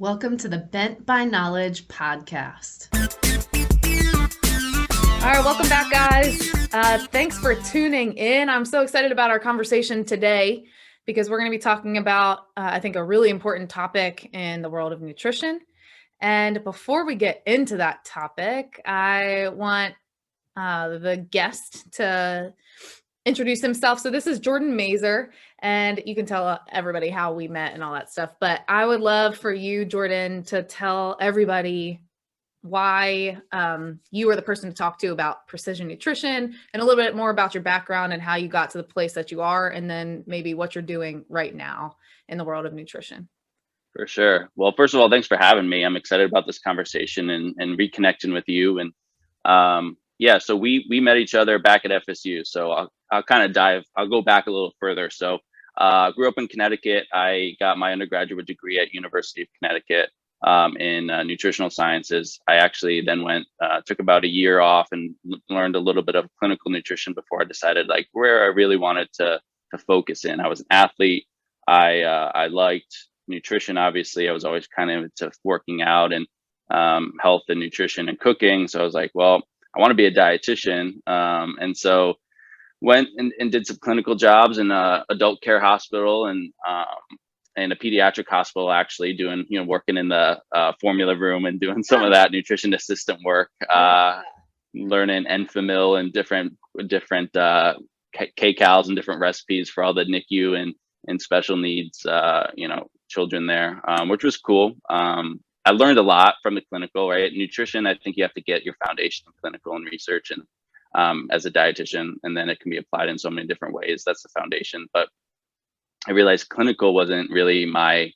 Welcome to the Bent by Knowledge podcast. All right, welcome back, guys. Thanks for tuning in. I'm so excited about our conversation today because we're going to be talking about, I think, a really important topic in the world of nutrition. And before we get into that topic, I want the guest to introduce himself. So this is Jordan Mazur, and you can tell everybody how we met and all that stuff. But I would love for you, Jordan, to tell everybody why you are the person to talk to about precision nutrition and a little bit more about your background and how you got to the place that you are, and then maybe what you're doing right now in the world of nutrition. For sure. Well, first of all, thanks for having me. I'm excited about this conversation and reconnecting with you. And so we met each other back at FSU. So I'll go back a little further. So I grew up in Connecticut. I got my undergraduate degree at University of Connecticut in nutritional sciences. I actually then took about a year off and learned a little bit of clinical nutrition before I decided like where I really wanted to focus in. I was an athlete. I liked nutrition. Obviously, I was always kind of into working out and health and nutrition and cooking. So I was like, well, I want to be a dietitian. And so went and did some clinical jobs in a adult care hospital and a pediatric hospital, actually doing, working in the formula room and doing some of that nutrition assistant work, learning Enfamil and different K-Cals and different recipes for all the NICU and special needs, children there, which was cool. I learned a lot from the clinical, right? Nutrition, I think you have to get your foundation in clinical and research and as a dietitian, and then it can be applied in so many different ways. That's the foundation. But I realized clinical wasn't really my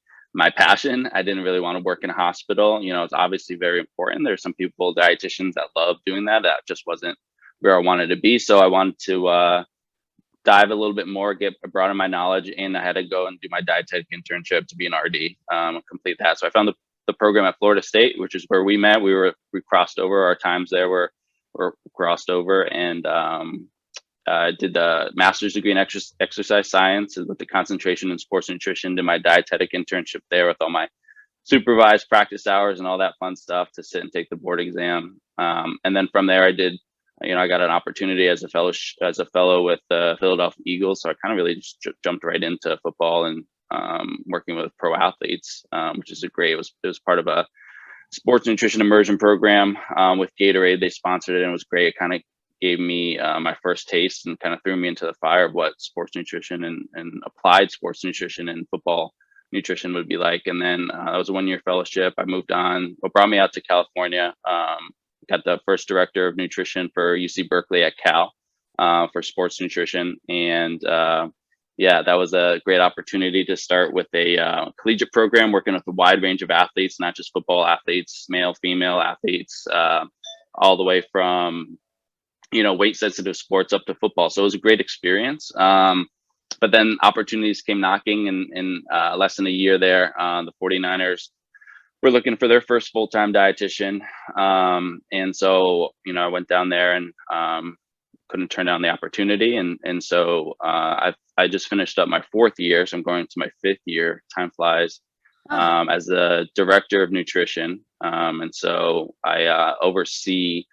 passion. I didn't really want to work in a hospital. It's obviously very important. There's some people, dietitians, that love doing that. That just wasn't where I wanted to be. So I wanted to dive a little bit more, broaden my knowledge, and I had to go and do my dietetic internship to be an RD, complete that. So I found the program at Florida State, which is where we met. We crossed over. Our times there were crossed over, and did the master's degree in exercise science with the concentration in sports nutrition. Did my dietetic internship there with all my supervised practice hours and all that fun stuff to sit and take the board exam. And then from there, I got an opportunity as a fellow with the Philadelphia Eagles. So I kind of really just jumped right into football and working with pro athletes, which is it was part of a sports nutrition immersion program with Gatorade. They sponsored it and it was great. It kind of gave me my first taste and kind of threw me into the fire of what sports nutrition and applied sports nutrition and football nutrition would be like. And then that was a 1-year fellowship. I moved on, what brought me out to California. Got the first director of nutrition for UC Berkeley at Cal for sports nutrition. And that was a great opportunity to start with a collegiate program, working with a wide range of athletes, not just football athletes, male, female athletes, all the way from, weight sensitive sports up to football. So it was a great experience. But then opportunities came knocking in less than a year there. The 49ers were looking for their first full-time dietitian. And so, I went down there and couldn't turn down the opportunity. And so I just finished up my 4th year. So I'm going to my 5th year, time flies, as the director of nutrition. And so I oversee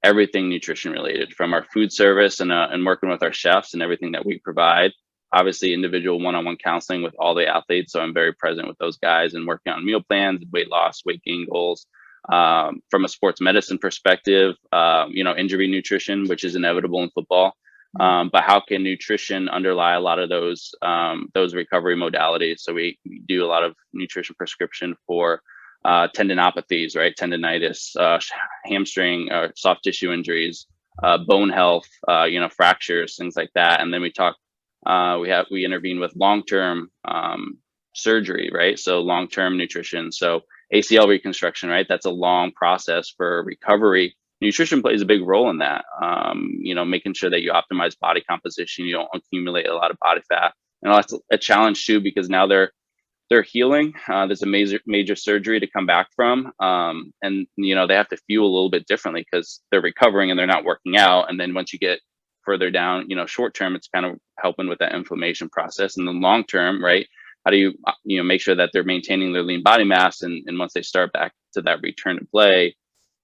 everything nutrition related, from our food service and working with our chefs and everything that we provide. Obviously, individual one-on-one counseling with all the athletes. So I'm very present with those guys and working on meal plans, weight loss, weight gain goals. From a sports medicine perspective, injury nutrition, which is inevitable in football. But how can nutrition underlie a lot of those recovery modalities? So we do a lot of nutrition prescription for tendinopathies, right? Tendinitis, hamstring, soft tissue injuries, bone health, fractures, things like that. And then we intervene with long-term surgery, right? So long-term nutrition. So ACL reconstruction, right? That's a long process for recovery. Nutrition plays a big role in that. Making sure that you optimize body composition, you don't accumulate a lot of body fat. And that's a challenge too, because now they're healing. There's a major surgery to come back from. And they have to fuel a little bit differently because they're recovering and they're not working out. And then once you get further down, short term, it's kind of helping with that inflammation process. And the long term, right? how do you make sure that they're maintaining their lean body mass, and once they start back to that return to play,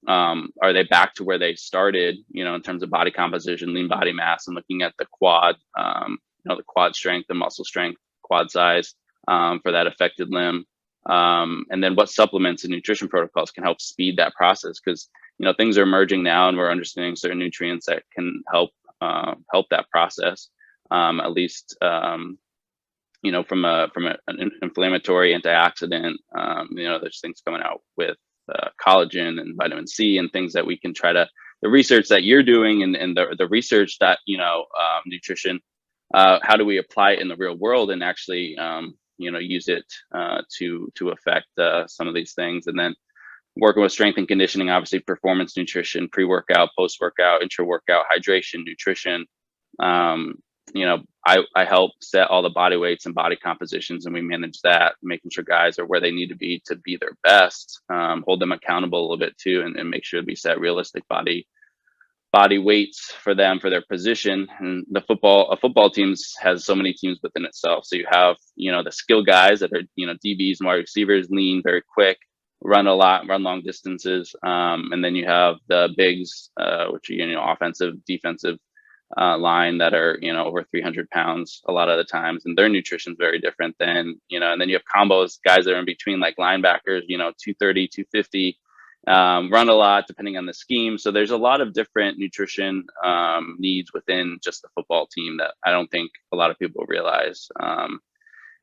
are they back to where they started, in terms of body composition, lean body mass, and looking at the quad, the quad strength, the muscle strength, quad size, for that affected limb. And then what supplements and nutrition protocols can help speed that process, because things are emerging now, and we're understanding certain nutrients that can help that process, at least from an inflammatory antioxidant. There's things coming out with collagen and vitamin C and things that we can try to, the research that you're doing, and the research that nutrition, how do we apply it in the real world and actually use it to affect some of these things. And then working with strength and conditioning, obviously performance nutrition, pre-workout, post-workout, intra-workout, hydration, nutrition. I help set all the body weights and body compositions, and we manage that, making sure guys are where they need to be their best, hold them accountable a little bit too, and make sure we set realistic body weights for them, for their position. And a football team has so many teams within itself. So you have, the skill guys that are, DBs and wide receivers, lean, very quick, run a lot, run long distances. And then you have the bigs, which are, offensive, defensive line that are, over 300 pounds a lot of the times. And their nutrition is very different than, and then you have combos, guys that are in between, like linebackers, 230, 250, run a lot depending on the scheme. So there's a lot of different nutrition needs within just the football team that I don't think a lot of people realize.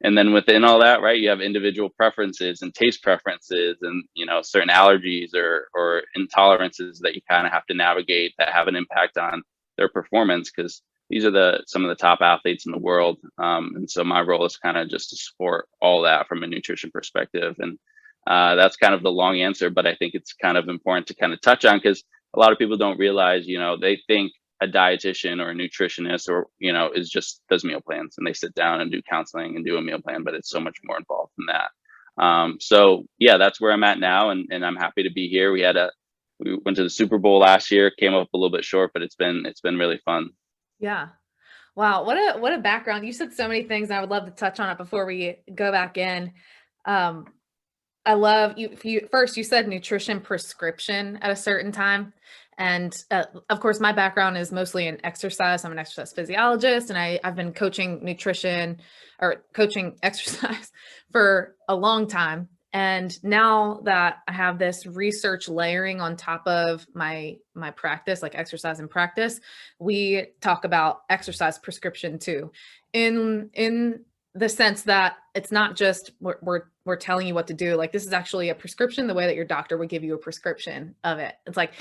And then within all that, right, you have individual preferences and taste preferences, and certain allergies or intolerances that you kind of have to navigate that have an impact on their performance, because these are some of the top athletes in the world. And so my role is kind of just to support all that from a nutrition perspective. And that's kind of the long answer, but I think it's kind of important to kind of touch on, because a lot of people don't realize, they think a dietitian or a nutritionist or, does meal plans, and they sit down and do counseling and do a meal plan, but it's so much more involved than that. So yeah, that's where I'm at now. And I'm happy to be here. We went to the Super Bowl last year, came up a little bit short, but it's been really fun. Yeah. Wow. What a background. You said so many things, and I would love to touch on it before we go back in. I love you said nutrition prescription at a certain time. And of course, my background is mostly in exercise. I'm an exercise physiologist, and I've been coaching nutrition or coaching exercise for a long time. And now that I have this research layering on top of my practice, like exercise and practice, we talk about exercise prescription too, in the sense that it's not just we're telling you what to do. Like, this is actually a prescription, the way that your doctor would give you a prescription of it. It's like,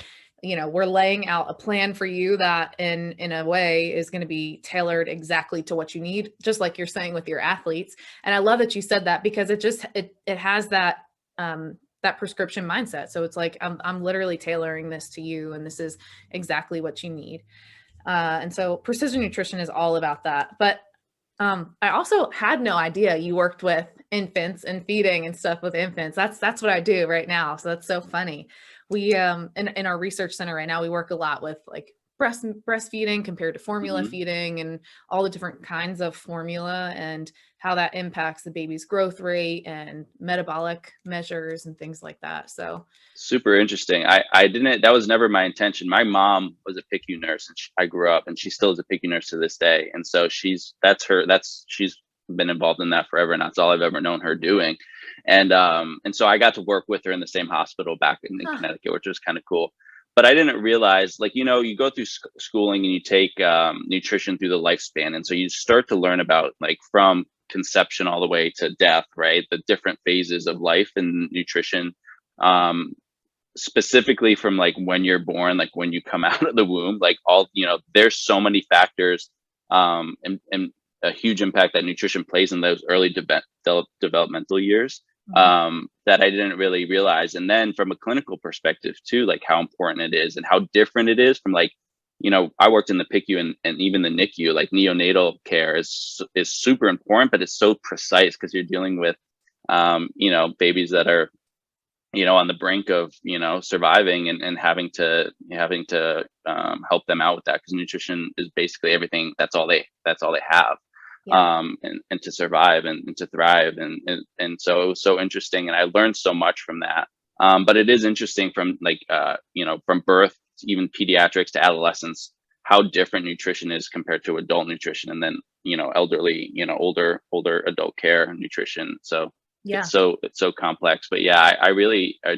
we're laying out a plan for you that in a way is going to be tailored exactly to what you need, just like you're saying with your athletes. And I love that you said that, because it has that prescription mindset. So it's like, I'm literally tailoring this to you, and this is exactly what you need. And so precision nutrition is all about that. But I also had no idea you worked with infants and feeding and stuff with infants. That's what I do right now. So that's so funny. We, in our research center right now, we work a lot with like breastfeeding compared to formula feeding, and all the different kinds of formula and how that impacts the baby's growth rate and metabolic measures and things like that. So super interesting. That was never my intention. My mom was a PICU nurse, and I grew up, and she still is a PICU nurse to this day. And so she's been involved in that forever, and that's all I've ever known her doing. And so I got to work with her in the same hospital back in Connecticut, which was kind of cool. But I didn't realize, like, you go through schooling and you take nutrition through the lifespan. And so you start to learn about, like, from conception all the way to death, right? The different phases of life and nutrition, specifically from like when you're born, like when you come out of the womb, like there's so many factors and a huge impact that nutrition plays in those early developmental years. That I didn't really realize. And then from a clinical perspective too, like how important it is and how different it is from, like, I worked in the PICU and even the NICU. Like, neonatal care is super important, but it's so precise, because you're dealing with, babies that are, on the brink of, surviving and having to help them out with that, because nutrition is basically everything. That's all they have. and to survive and to thrive. And so it was so interesting. And I learned so much from that. But it is interesting from like, from birth to even pediatrics to adolescence, how different nutrition is compared to adult nutrition. And then, elderly, older adult care nutrition. So it's so complex. But yeah, I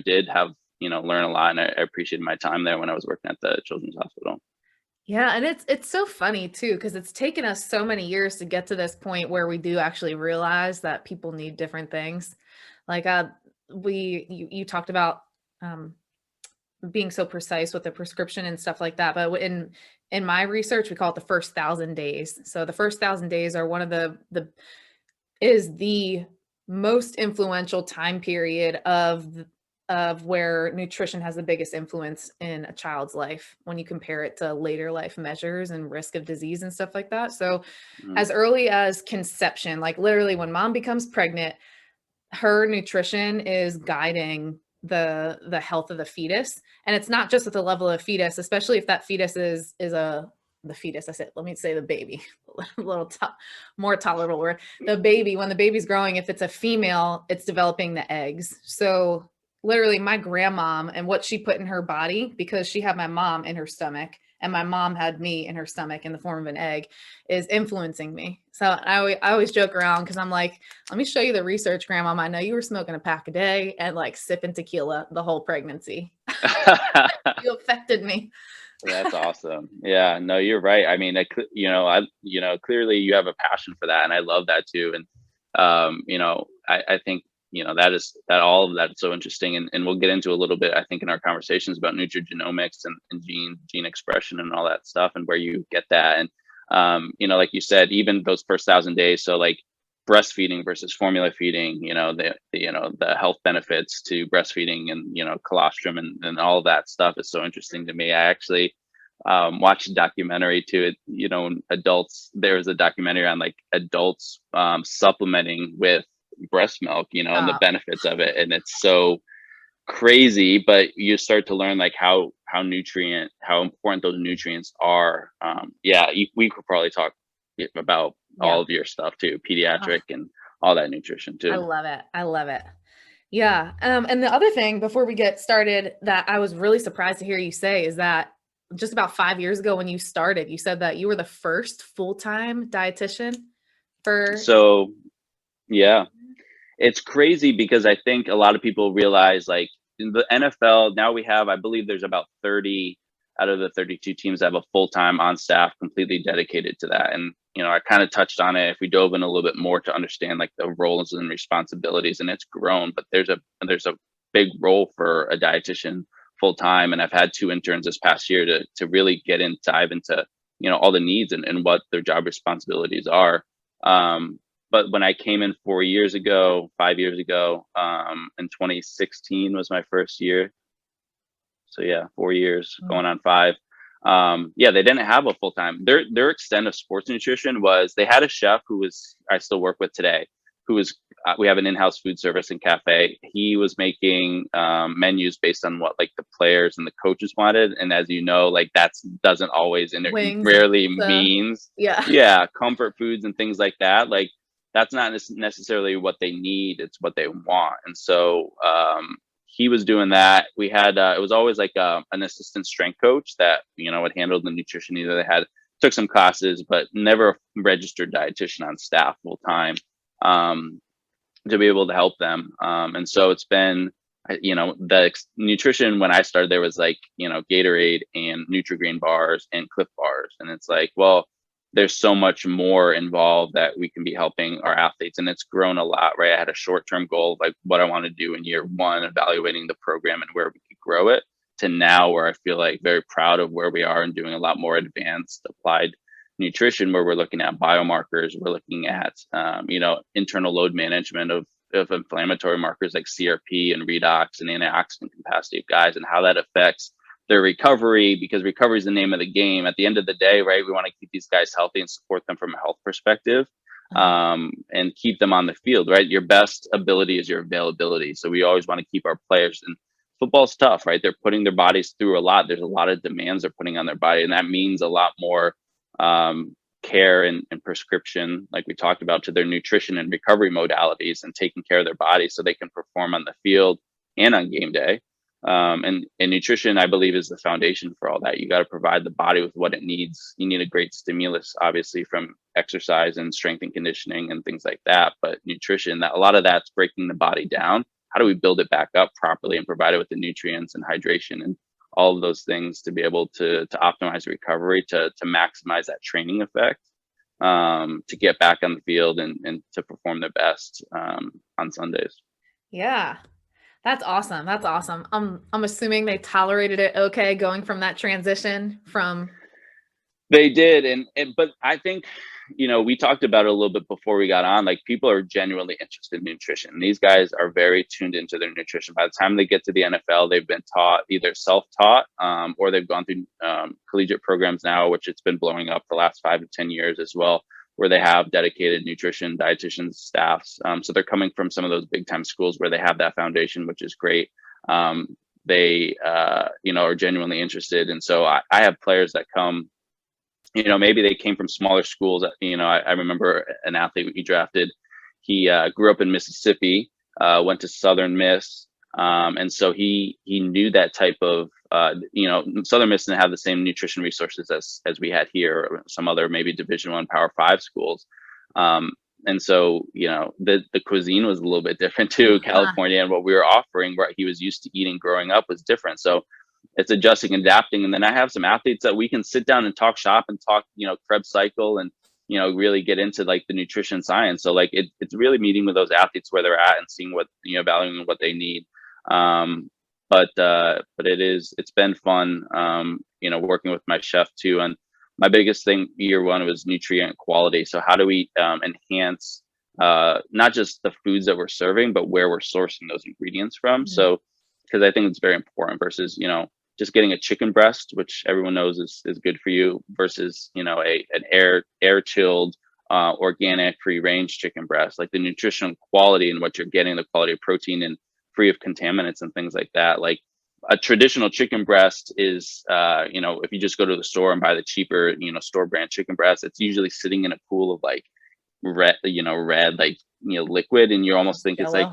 did have, learn a lot, and I appreciated my time there when I was working at the Children's Hospital. Yeah, and it's so funny too, because it's taken us so many years to get to this point where we do actually realize that people need different things. Like you talked about being so precise with the prescription and stuff like that, but in my research, we call it the first 1,000 days. So the first 1,000 days are one of the most influential time period of where nutrition has the biggest influence in a child's life when you compare it to later life measures and risk of disease and stuff like that. So as early as conception, like literally when mom becomes pregnant, her nutrition is guiding the health of the fetus. And it's not just at the level of fetus, especially if that fetus is the fetus. I said, let me say the baby, a little more tolerable word. The baby, when the baby's growing, if it's a female, it's developing the eggs. So literally my grandmom and what she put in her body, because she had my mom in her stomach and my mom had me in her stomach in the form of an egg, is influencing me. So I always joke around because I'm like, let me show you the research, grandmom. I know you were smoking a pack a day and like sipping tequila the whole pregnancy. You affected me. That's awesome. Yeah, no, you're right. I mean, clearly you have a passion for that, and I love that too. And I think that all of that is so interesting, and we'll get into a little bit, I think, in our conversations about nutrigenomics and gene expression and all that stuff, and where you get that. And like you said, even those first 1,000 days, so like breastfeeding versus formula feeding, the health benefits to breastfeeding and colostrum and all of that stuff is so interesting to me. I actually watched a documentary too. Adults, there was a documentary on like adults supplementing with breast milk, and the benefits of it, and it's so crazy. But you start to learn like how important those nutrients are. We could probably talk about all of your stuff too, pediatric and all that nutrition too. I love it. Yeah. And the other thing before we get started that I was really surprised to hear you say is that just about 5 years ago when you started, you said that you were the first full-time dietitian for. So yeah, it's crazy because I think a lot of people realize like in the NFL now we have, I believe there's about 30 out of the 32 teams that have a full-time on staff completely dedicated to that. And I kind of touched on it if we dove in a little bit more to understand like the roles and responsibilities, and it's grown, but there's a big role for a dietitian full time. And I've had 2 interns this past year to really dive into, all the needs and what their job responsibilities are. But when I came in 5 years ago, in 2016 was my first year. So yeah, 4 years going on 5. They didn't have a full-time. Their extent of sports nutrition was they had a chef who I still work with today, who was, we have an in-house food service and cafe. He was making menus based on what like the players and the coaches wanted. And as you know, like that doesn't always, and it rarely means comfort foods and things like that. Like that's not necessarily what they need. It's what they want. And so he was doing that. We had, it was always like an assistant strength coach that, would handle the nutrition. Either they took some classes, but never a registered dietitian on staff full time to be able to help them. And so it's been, the nutrition when I started, there was like, Gatorade and Nutri-Grain bars and Cliff bars. And it's like, well, there's so much more involved that we can be helping our athletes. And it's grown a lot, right? I had a short-term goal of like what I want to do in year 1, evaluating the program and where we could grow it, to now where I feel like very proud of where we are and doing a lot more advanced applied nutrition, where we're looking at biomarkers, we're looking at, internal load management of inflammatory markers like CRP and redox and antioxidant capacity of guys, and how that affects their recovery, because recovery is the name of the game. At the end of the day, right, we want to keep these guys healthy and support them from a health perspective, and keep them on the field, right? Your best ability is your availability. So we always want to keep our players, and football's tough, right? They're putting their bodies through a lot. There's a lot of demands they're putting on their body, and that means a lot more care and prescription, like we talked about, to their nutrition and recovery modalities and taking care of their bodies so they can perform on the field and on game day. And nutrition, I believe, is the foundation for all that. You got to provide the body with what it needs. You need a great stimulus, obviously, from exercise and strength and conditioning and things like that. But nutrition, that a lot of that's breaking the body down. How do we build it back up properly and provide it with the nutrients and hydration and all of those things to be able to optimize recovery, to maximize that training effect, to get back on the field and to perform their best on Sundays. Yeah. That's awesome. That's awesome. I'm assuming they tolerated it okay going from that transition from. They did. But I think, we talked about it a little bit before we got on, like people are genuinely interested in nutrition. These guys are very tuned into their nutrition. By the time they get to the NFL, they've been taught, either self-taught or they've gone through collegiate programs now, which it's been blowing up the last 5 to 10 years as well, where they have dedicated nutrition dietitians staffs. So they're coming from some of those big time schools where they have that foundation, which is great. They, are genuinely interested. And so I have players that come, maybe they came from smaller schools. I remember an athlete we drafted. He grew up in Mississippi, went to Southern Miss. And so he knew that type of, Southern Miss didn't have the same nutrition resources as we had here, or some other maybe Division I Power 5 schools. And so, the cuisine was a little bit different too. California and what we were offering, what he was used to eating growing up, was different. So it's adjusting and adapting. And then I have some athletes that we can sit down and talk shop and talk, Krebs cycle and, really get into like the nutrition science. So like it's really meeting with those athletes where they're at and seeing what, valuing what they need. But it's been fun, working with my chef too. And my biggest thing year one was nutrient quality. So how do we enhance not just the foods that we're serving, but where we're sourcing those ingredients from? Mm-hmm. So, because I think it's very important versus, just getting a chicken breast, which everyone knows is good for you, versus, an air chilled, organic, free range chicken breast. Like the nutritional quality and what you're getting, the quality of protein and free of contaminants and things like that. Like a traditional chicken breast is, if you just go to the store and buy the cheaper, store brand chicken breast, it's usually sitting in a pool of like red, like, liquid. And you almost think it's like,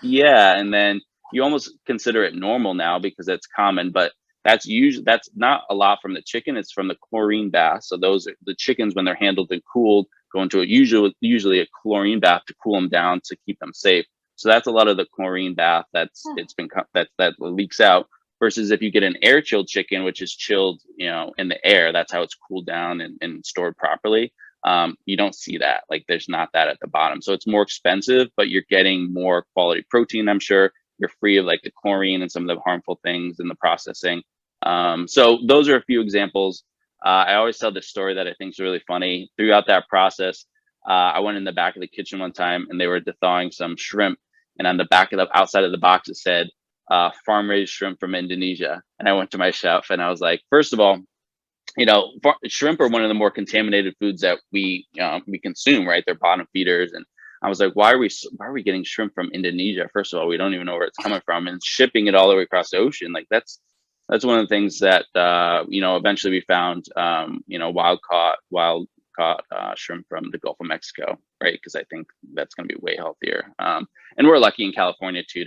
yeah. And then you almost consider it normal now because it's common, but that's not a lot from the chicken. It's from the chlorine bath. So those are the chickens, when they're handled and cooled, go into usually a chlorine bath to cool them down to keep them safe. So that's a lot of the chlorine bath that leaks out, versus if you get an air chilled chicken, which is chilled, in the air, that's how it's cooled down and stored properly. You don't see that. Like there's not that at the bottom. So it's more expensive, but you're getting more quality protein, I'm sure. You're free of like the chlorine and some of the harmful things in the processing. So those are a few examples. I always tell this story that I think is really funny. Throughout that process, I went in the back of the kitchen one time and they were thawing some shrimp. And on the back of the outside of the box, it said, farm raised shrimp from Indonesia. And I went to my chef and I was like, first of all, shrimp are one of the more contaminated foods that we consume, right? They're bottom feeders. And I was like, why are we getting shrimp from Indonesia? First of all, we don't even know where it's coming from, and shipping it all the way across the ocean. Like that's one of the things that, eventually we found, wild caught shrimp from the Gulf of Mexico, right? Because I think that's going to be way healthier. And we're lucky in California too,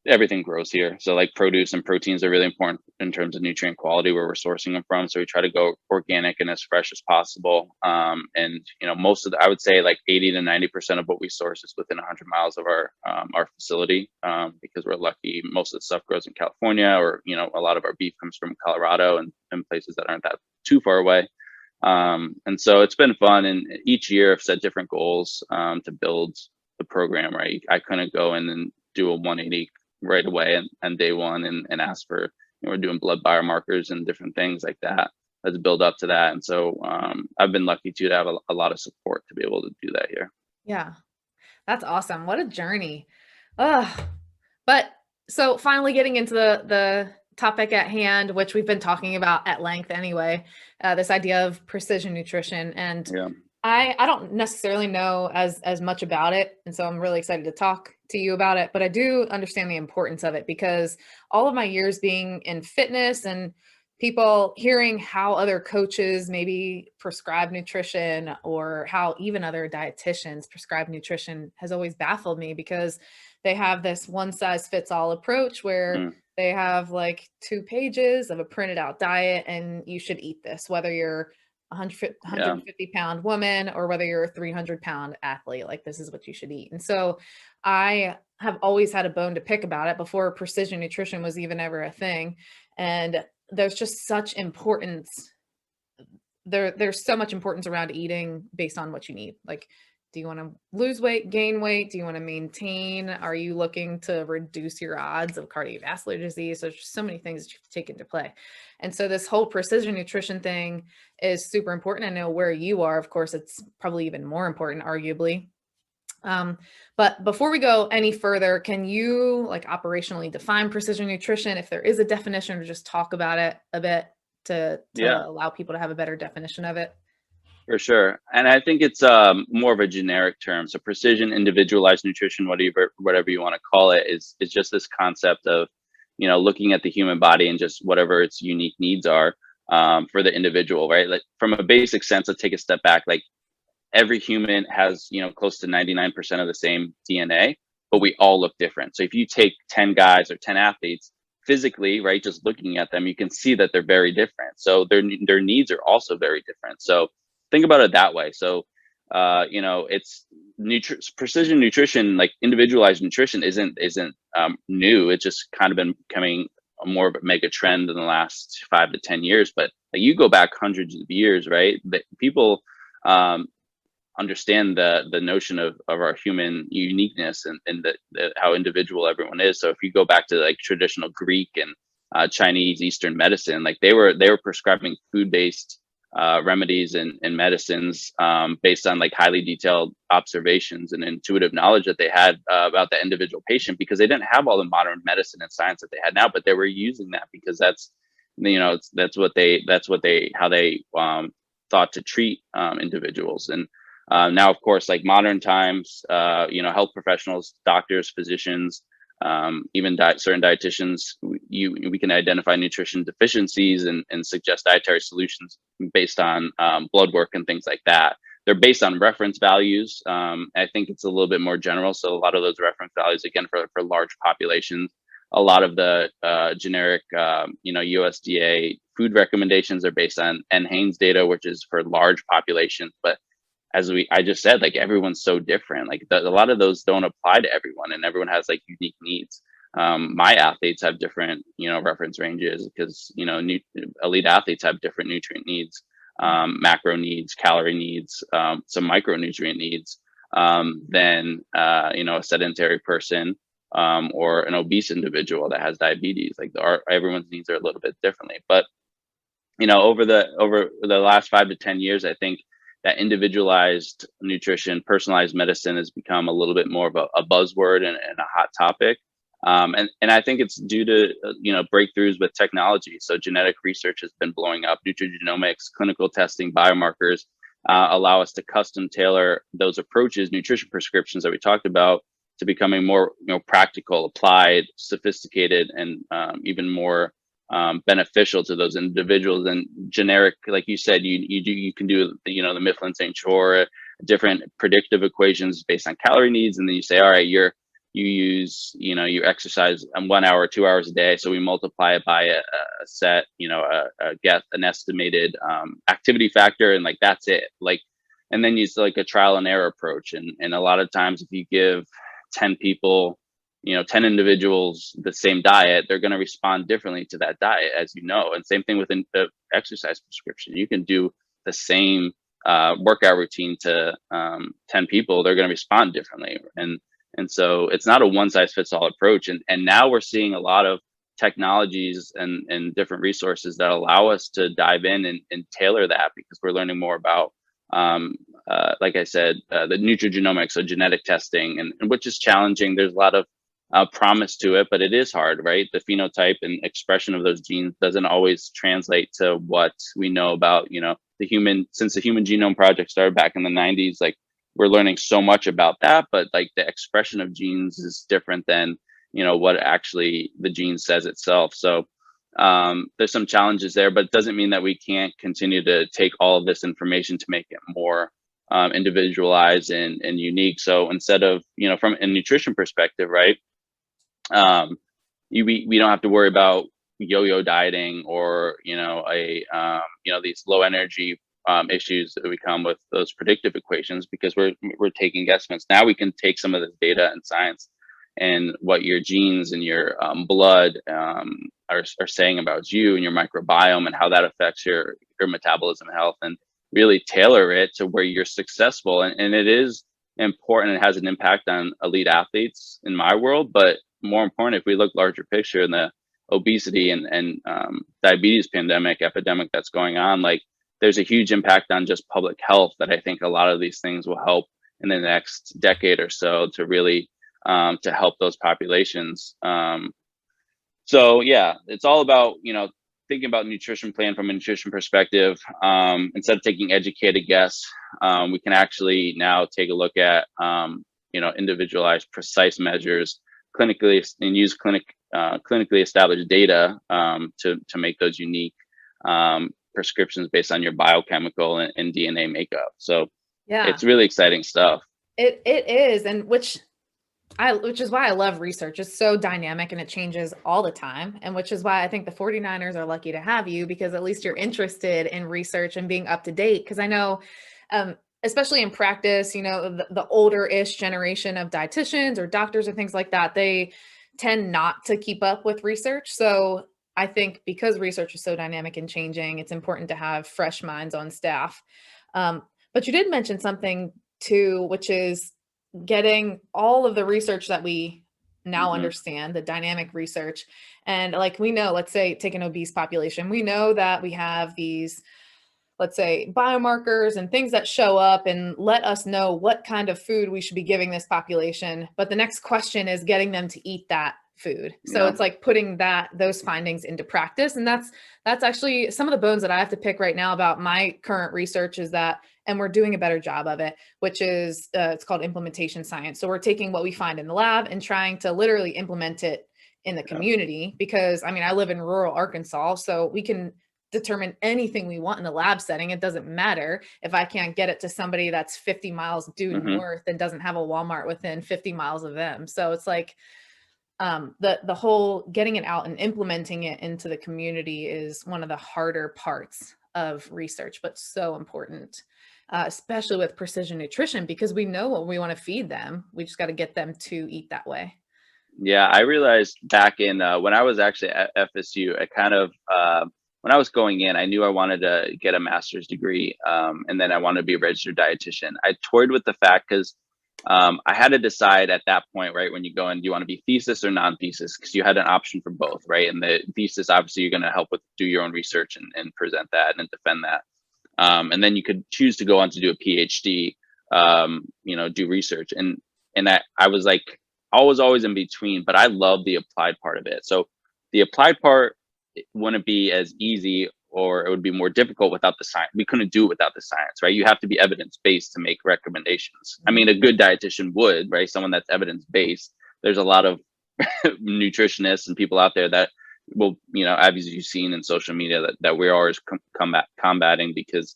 everything grows here. So like produce and proteins are really important in terms of nutrient quality where we're sourcing them from. So we try to go organic and as fresh as possible. And I would say like 80 to 90% of what we source is within 100 miles of our facility, because we're lucky. Most of the stuff grows in California, or, a lot of our beef comes from Colorado and places that aren't that too far away. And so it's been fun. And each year I've set different goals to build the program, right? I couldn't go in and do a 180 right away and day one and ask for, we're doing blood biomarkers and different things like that. Let's build up to that. And so I've been lucky to have a lot of support to be able to do that here. Yeah, that's awesome. What a journey. But so finally getting into the topic at hand, which we've been talking about at length anyway, this idea of precision nutrition. And yeah. I don't necessarily know as much about it. And so I'm really excited to talk to you about it, but I do understand the importance of it because all of my years being in fitness and people hearing how other coaches maybe prescribe nutrition, or how even other dietitians prescribe nutrition, has always baffled me, because they have this one size fits all approach where they have like 2 pages of a printed out diet, and you should eat this, whether you're 150 pound woman or whether you're a 300-pound athlete. Like, this is what you should eat. And so I have always had a bone to pick about it before precision nutrition was even ever a thing. And there's just such importance. There's so much importance around eating based on what you need. Like, do you want to lose weight, gain weight? Do you want to maintain? Are you looking to reduce your odds of cardiovascular disease? There's just so many things that you have to take into play. And so this whole precision nutrition thing is super important. I know where you are, of course, it's probably even more important, arguably. But before we go any further, can you like operationally define precision nutrition, if there is a definition, or just talk about it a bit to allow people to have a better definition of it? For sure. And I think it's more of a generic term. So precision, individualized nutrition, whatever you want to call it, is just this concept of, looking at the human body and just whatever its unique needs are for the individual, right? Like, from a basic sense, let's take a step back. Like, every human has, close to 99% of the same DNA, but we all look different. So if you take 10 guys or 10 athletes physically, right, just looking at them, you can see that they're very different. So their needs are also very different. So think about it that way. So, it's precision nutrition, like individualized nutrition isn't new. It's just kind of been becoming more of a mega trend in the last 5 to 10 years. But like, you go back hundreds of years, right? That people understand the notion of our human uniqueness and how individual everyone is. So if you go back to like traditional Greek and Chinese Eastern medicine, like they were prescribing food-based remedies and medicines based on like highly detailed observations and intuitive knowledge that they had about the individual patient, because they didn't have all the modern medicine and science that they had now, but they were using that because that's how they thought to treat individuals. And now, of course, like modern times, health professionals, doctors, physicians, even certain dietitians, we can identify nutrition deficiencies and suggest dietary solutions based on blood work and things like that. They're based on reference values. I think it's a little bit more general. So a lot of those reference values, again, for large populations, a lot of the generic, USDA food recommendations are based on NHANES data, which is for large populations. But as I just said, like, everyone's so different. Like, a lot of those don't apply to everyone, and everyone has like unique needs. My athletes have different, reference ranges, because, elite athletes have different nutrient needs, macro needs, calorie needs, some micronutrient needs than, a sedentary person or an obese individual that has diabetes. Like, everyone's needs are a little bit differently. But, over the last 5 to 10 years, I think that individualized nutrition, personalized medicine has become a little bit more of a buzzword and a hot topic. And I think it's due to, breakthroughs with technology. So genetic research has been blowing up. Nutrigenomics, clinical testing, biomarkers allow us to custom tailor those approaches, nutrition prescriptions that we talked about, to becoming more, practical, applied, sophisticated, and even more beneficial to those individuals. And generic, like you said, you can do the Mifflin St. John, different predictive equations based on calorie needs, and then you say, all right, you exercise 1 hour, 2 hours a day, so we multiply it by a set, get an estimated activity factor, and like that's it. Like, and then use like a trial and error approach. And a lot of times, if you give 10 people, 10 individuals the same diet, they're going to respond differently to that diet, as you know. And same thing with the exercise prescription. You can do the same workout routine to 10 people, they're going to respond differently. And so it's not a one size fits all approach. And now we're seeing a lot of technologies and different resources that allow us to dive in and tailor that, because we're learning more about, like I said, the nutrigenomics, so genetic testing, and which is challenging. There's a lot of promise to it, but it is hard, right? The phenotype and expression of those genes doesn't always translate to what we know about, since the Human Genome Project started back in the 90s, like, we're learning so much about that, but like the expression of genes is different than, what actually the gene says itself. So there's some challenges there, but it doesn't mean that we can't continue to take all of this information to make it more individualized and unique. So instead of, from a nutrition perspective, right, we don't have to worry about yo-yo dieting or, these low energy issues that we come with those predictive equations, because we're taking guesstimates. Now we can take some of this data and science and what your genes and your blood are saying about you and your microbiome and how that affects your metabolism and health, and really tailor it to where you're successful. And it is important. It has an impact on elite athletes in my world, but more important, if we look larger picture in the obesity and diabetes epidemic that's going on, like there's a huge impact on just public health that I think a lot of these things will help in the next decade or so to really to help those populations. So yeah, it's all about, thinking about nutrition plan from a nutrition perspective. Instead of taking educated guess, we can actually now take a look at, individualized, precise measures clinically, and use clinically established data to make those unique prescriptions based on your biochemical and DNA makeup. So Yeah, it's really exciting stuff. it is, and which is why I love research. It's so dynamic and it changes all the time. And which is why I think the 49ers are lucky to have you, because at least you're interested in research and being up to date. Because I know, especially in practice, the older-ish generation of dietitians or doctors or things like that, they tend not to keep up with research. So I think because research is so dynamic and changing, it's important to have fresh minds on staff. But you did mention something too, which is getting all of the research that we now understand, the dynamic research. And like, we know, let's say take an obese population, we know that we have these, let's say, biomarkers and things that show up and let us know what kind of food we should be giving this population. But the next question is getting them to eat that food. So it's like putting those findings into practice. And that's actually some of the bones that I have to pick right now about my current research is that, and we're doing a better job of it, which is, it's called implementation science. So we're taking what we find in the lab and trying to literally implement it in the community, because I live in rural Arkansas, so we can determine anything we want in the lab setting. It doesn't matter if I can't get it to somebody that's 50 miles due north and doesn't have a Walmart within 50 miles of them. So it's like, the whole getting it out and implementing it into the community is one of the harder parts of research, but so important, especially with precision nutrition, because we know what we want to feed them. We just got to get them to eat that way. Yeah, I realized back in when I was actually at FSU, I kind of when I was going in, I knew I wanted to get a master's degree, and then I wanted to be a registered dietitian. I toyed with the fact because I had to decide at that point, right, when you go in, do you want to be thesis or non-thesis? Because you had an option for both, right? And the thesis, obviously, you're going to help with do your own research and present that and defend that. And then you could choose to go on to do a PhD, do research. And I was like, I was always in between, but I love the applied part of it. So the applied part wouldn't be as easy, or it would be more difficult without the science. We couldn't do it without the science, right? You have to be evidence-based to make recommendations. I mean, a good dietitian would, right? Someone that's evidence-based. There's a lot of nutritionists and people out there that will, as you've seen in social media, that we're always combating, because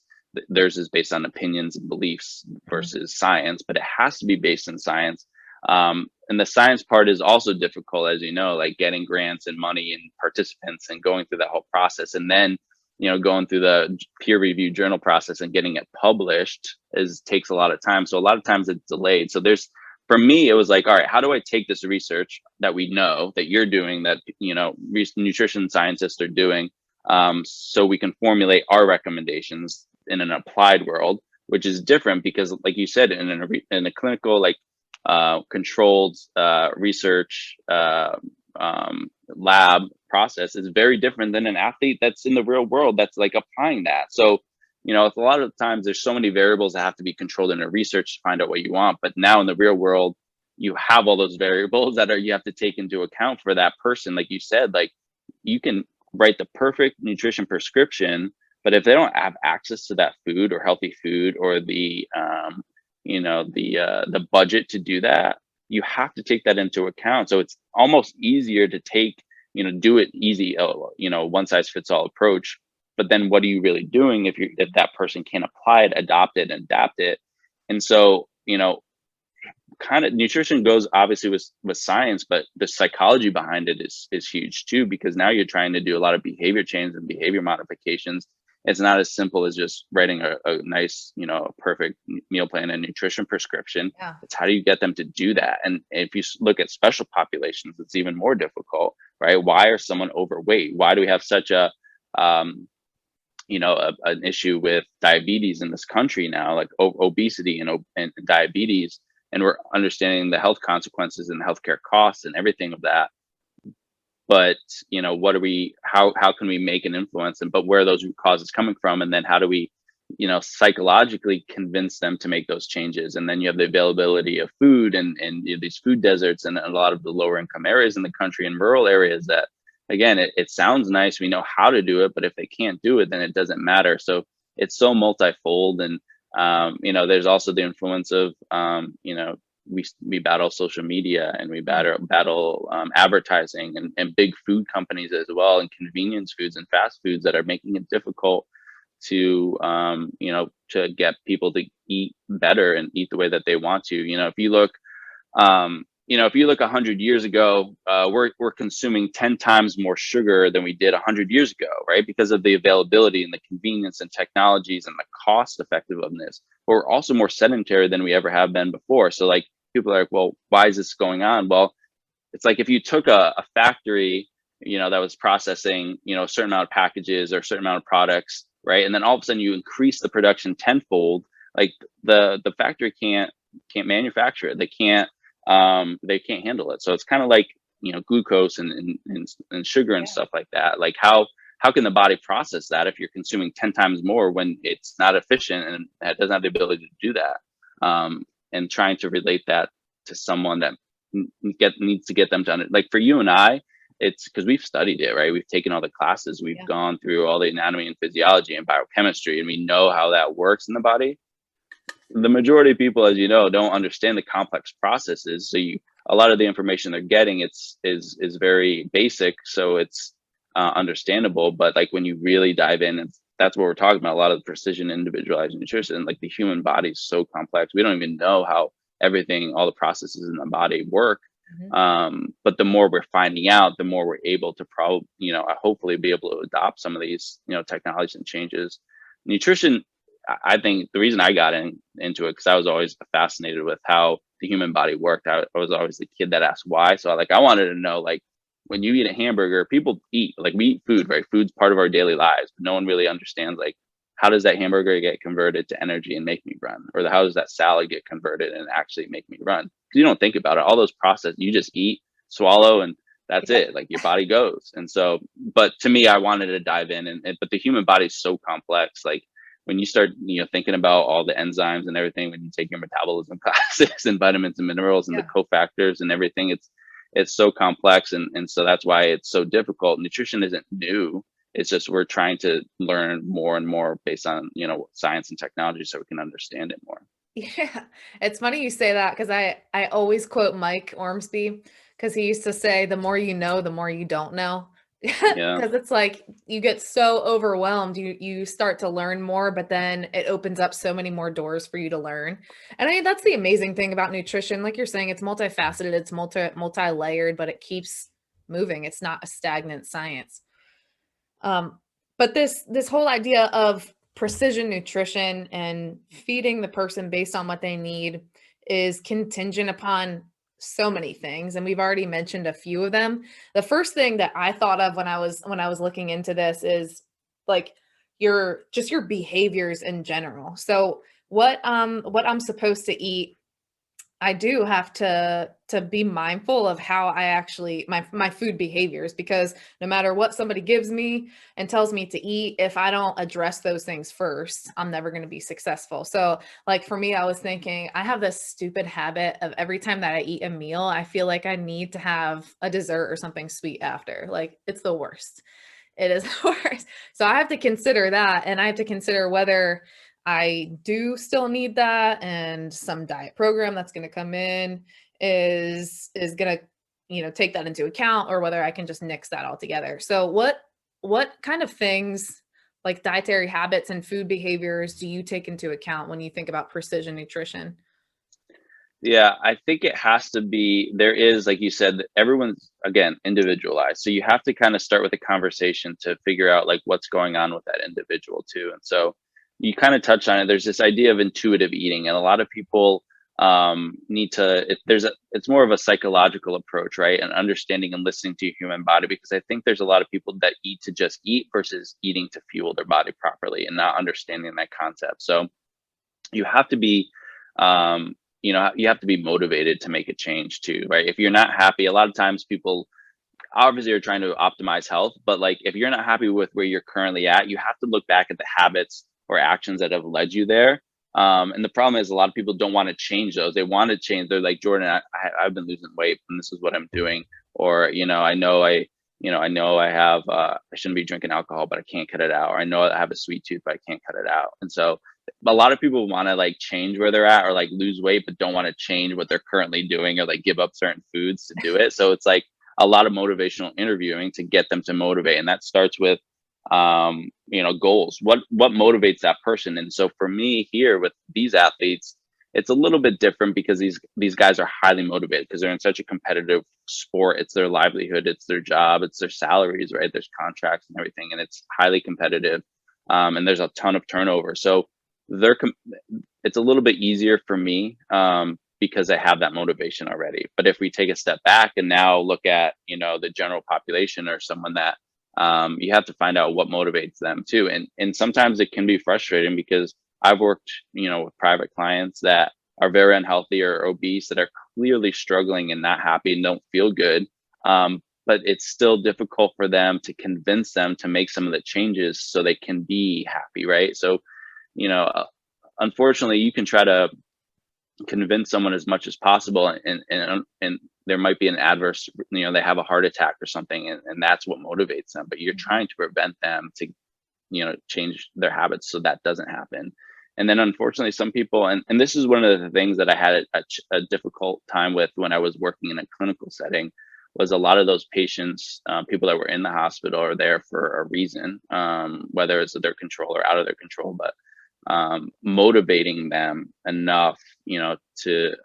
theirs is based on opinions and beliefs versus science, but it has to be based in science. And the science part is also difficult, as you know, like getting grants and money and participants and going through that whole process. And then, going through the peer review journal process and getting it published takes a lot of time. So a lot of times it's delayed. So for me, it was like, all right, how do I take this research that we know that you're doing, that, nutrition scientists are doing, so we can formulate our recommendations in an applied world, which is different because, like you said, in a clinical, like, controlled research lab process is very different than an athlete that's in the real world that's like applying that. So, a lot of times there's so many variables that have to be controlled in a research to find out what you want. But now in the real world, you have all those variables that you have to take into account for that person. Like you said, like you can write the perfect nutrition prescription, but if they don't have access to that food or healthy food or the budget to do that, you have to take that into account. So it's almost easier to take, do it easy, one size fits all approach. But then what are you really doing if that person can't apply it, adopt it, and adapt it? And so, kind of nutrition goes obviously with science, but the psychology behind it is huge too, because now you're trying to do a lot of behavior change and behavior modifications. It's not as simple as just writing a nice, perfect meal plan and nutrition prescription. Yeah. It's how do you get them to do that? And if you look at special populations, it's even more difficult, right? Why are someone overweight? Why do we have such an issue with diabetes in this country now, like obesity and diabetes, and we're understanding the health consequences and healthcare costs and everything of that. But how can we make an influence, but where are those root causes coming from, and then how do we psychologically convince them to make those changes? And then you have the availability of food and these food deserts and a lot of the lower income areas in the country and rural areas that, again, it sounds nice, we know how to do it, but if they can't do it, then it doesn't matter. So it's so multifold. And there's also the influence of we battle social media, and we battle advertising and big food companies as well, and convenience foods and fast foods that are making it difficult to to get people to eat better and eat the way that they want to. If you look 100 years ago, we're consuming 10 times more sugar than we did 100 years ago, right? Because of the availability and the convenience and technologies and the cost effectiveness. But we're also more sedentary than we ever have been before. So like, people are like, well, why is this going on? Well, it's like if you took a factory, that was processing, a certain amount of packages or a certain amount of products, right? And then all of a sudden you increase the production tenfold, like the factory can't manufacture it. They can't handle it. So it's kind of like, glucose and sugar and stuff like that. Like how can the body process that if you're consuming 10 times more when it's not efficient and it doesn't have the ability to do that? And trying to relate that to someone that needs to get them to like for you and I, it's because we've studied it, right? We've taken all the classes, we've gone through all the anatomy and physiology and biochemistry, and we know how that works in the body. The majority of people, as you know, don't understand the complex processes. So a lot of the information they're getting, is very basic, so it's understandable. But like when you really dive in, that's what we're talking about. A lot of the precision individualized nutrition, like the human body is so complex. We don't even know how all the processes in the body work. But the more we're finding out, the more we're able to hopefully be able to adopt some of these, technologies and changes. Nutrition, I think the reason I got into it, because I was always fascinated with how the human body worked. I was always the kid that asked why. So I wanted to know, like, when you eat a hamburger, people eat, like we eat food, right? Food's part of our daily lives, but no one really understands, like, how does that hamburger get converted to energy and make me run? Or how does that salad get converted and actually make me run? Because you don't think about it. All those processes, you just eat, swallow, and that's it. Like your body goes. And so, but to me, I wanted to dive in, but the human body is so complex. Like when you start, thinking about all the enzymes and everything, when you take your metabolism classes and vitamins and minerals and the cofactors and everything, it's so complex. And so that's why it's so difficult. Nutrition isn't new. It's just, we're trying to learn more and more based on, science and technology so we can understand it more. Yeah. It's funny you say that, because I always quote Mike Ormsby, because he used to say, the more you know, the more you don't know. Because it's like you get so overwhelmed, you start to learn more, but then it opens up so many more doors for you to learn. And I mean, that's the amazing thing about nutrition. Like you're saying, it's multifaceted, it's multi-layered, but it keeps moving. It's not a stagnant science. But this whole idea of precision nutrition and feeding the person based on what they need is contingent upon so many things, and we've already mentioned a few of them. The first thing that I thought of when I was looking into this is like your behaviors in general. So what I'm supposed to eat, I do have to be mindful of how I actually my food behaviors, because no matter what somebody gives me and tells me to eat, if I don't address those things first, I'm never going to be successful. So like for me, I was thinking, I have this stupid habit of every time that I eat a meal, I feel like I need to have a dessert or something sweet after. Like it's the worst. It is the worst. So I have to consider that, and I have to consider whether I do still need that, and some diet program that's going to come in is going to take that into account, or whether I can just nix that altogether. So what kind of things like dietary habits and food behaviors do you take into account when you think about precision nutrition? Yeah, I think it has to be, there is, like you said, everyone's, again, individualized. So you have to kind of start with a conversation to figure out like what's going on with that individual too. And so you kind of touched on it. There's this idea of intuitive eating, and a lot of people need to, it's more of a psychological approach, right? And understanding and listening to your human body, because I think there's a lot of people that eat to just eat versus eating to fuel their body properly and not understanding that concept. So you have to be, you have to be motivated to make a change too, right? If you're not happy, a lot of times people obviously are trying to optimize health, but like if you're not happy with where you're currently at, you have to look back at the habits or actions that have led you there. And the problem is a lot of people don't want to change those. They want to change. They're like, Jordan, I've been losing weight and this is what I'm doing. Or, I know I have, I shouldn't be drinking alcohol, but I can't cut it out. Or I know I have a sweet tooth, but I can't cut it out. And so a lot of people want to like change where they're at or like lose weight, but don't want to change what they're currently doing or like give up certain foods to do it. So it's like a lot of motivational interviewing to get them to motivate. And that starts with, goals. What motivates that person? And so for me here with these athletes, it's a little bit different because these guys are highly motivated because they're in such a competitive sport. It's their livelihood, it's their job, it's their salaries, right? There's contracts and everything, and it's highly competitive. And there's a ton of turnover. So it's a little bit easier for me because I have that motivation already. But if we take a step back and now look at, the general population or someone that you have to find out what motivates them too. And sometimes it can be frustrating because I've worked, with private clients that are very unhealthy or obese that are clearly struggling and not happy and don't feel good. But it's still difficult for them to convince them to make some of the changes so they can be happy, right? So, unfortunately, you can try to convince someone as much as possible, and there might be an adverse, they have a heart attack or something, and that's what motivates them. But you're trying to prevent them to, change their habits so that doesn't happen. And then unfortunately, some people, and this is one of the things that I had a difficult time with when I was working in a clinical setting, was a lot of those patients, people that were in the hospital are there for a reason, whether it's their control or out of their control, but motivating them enough, to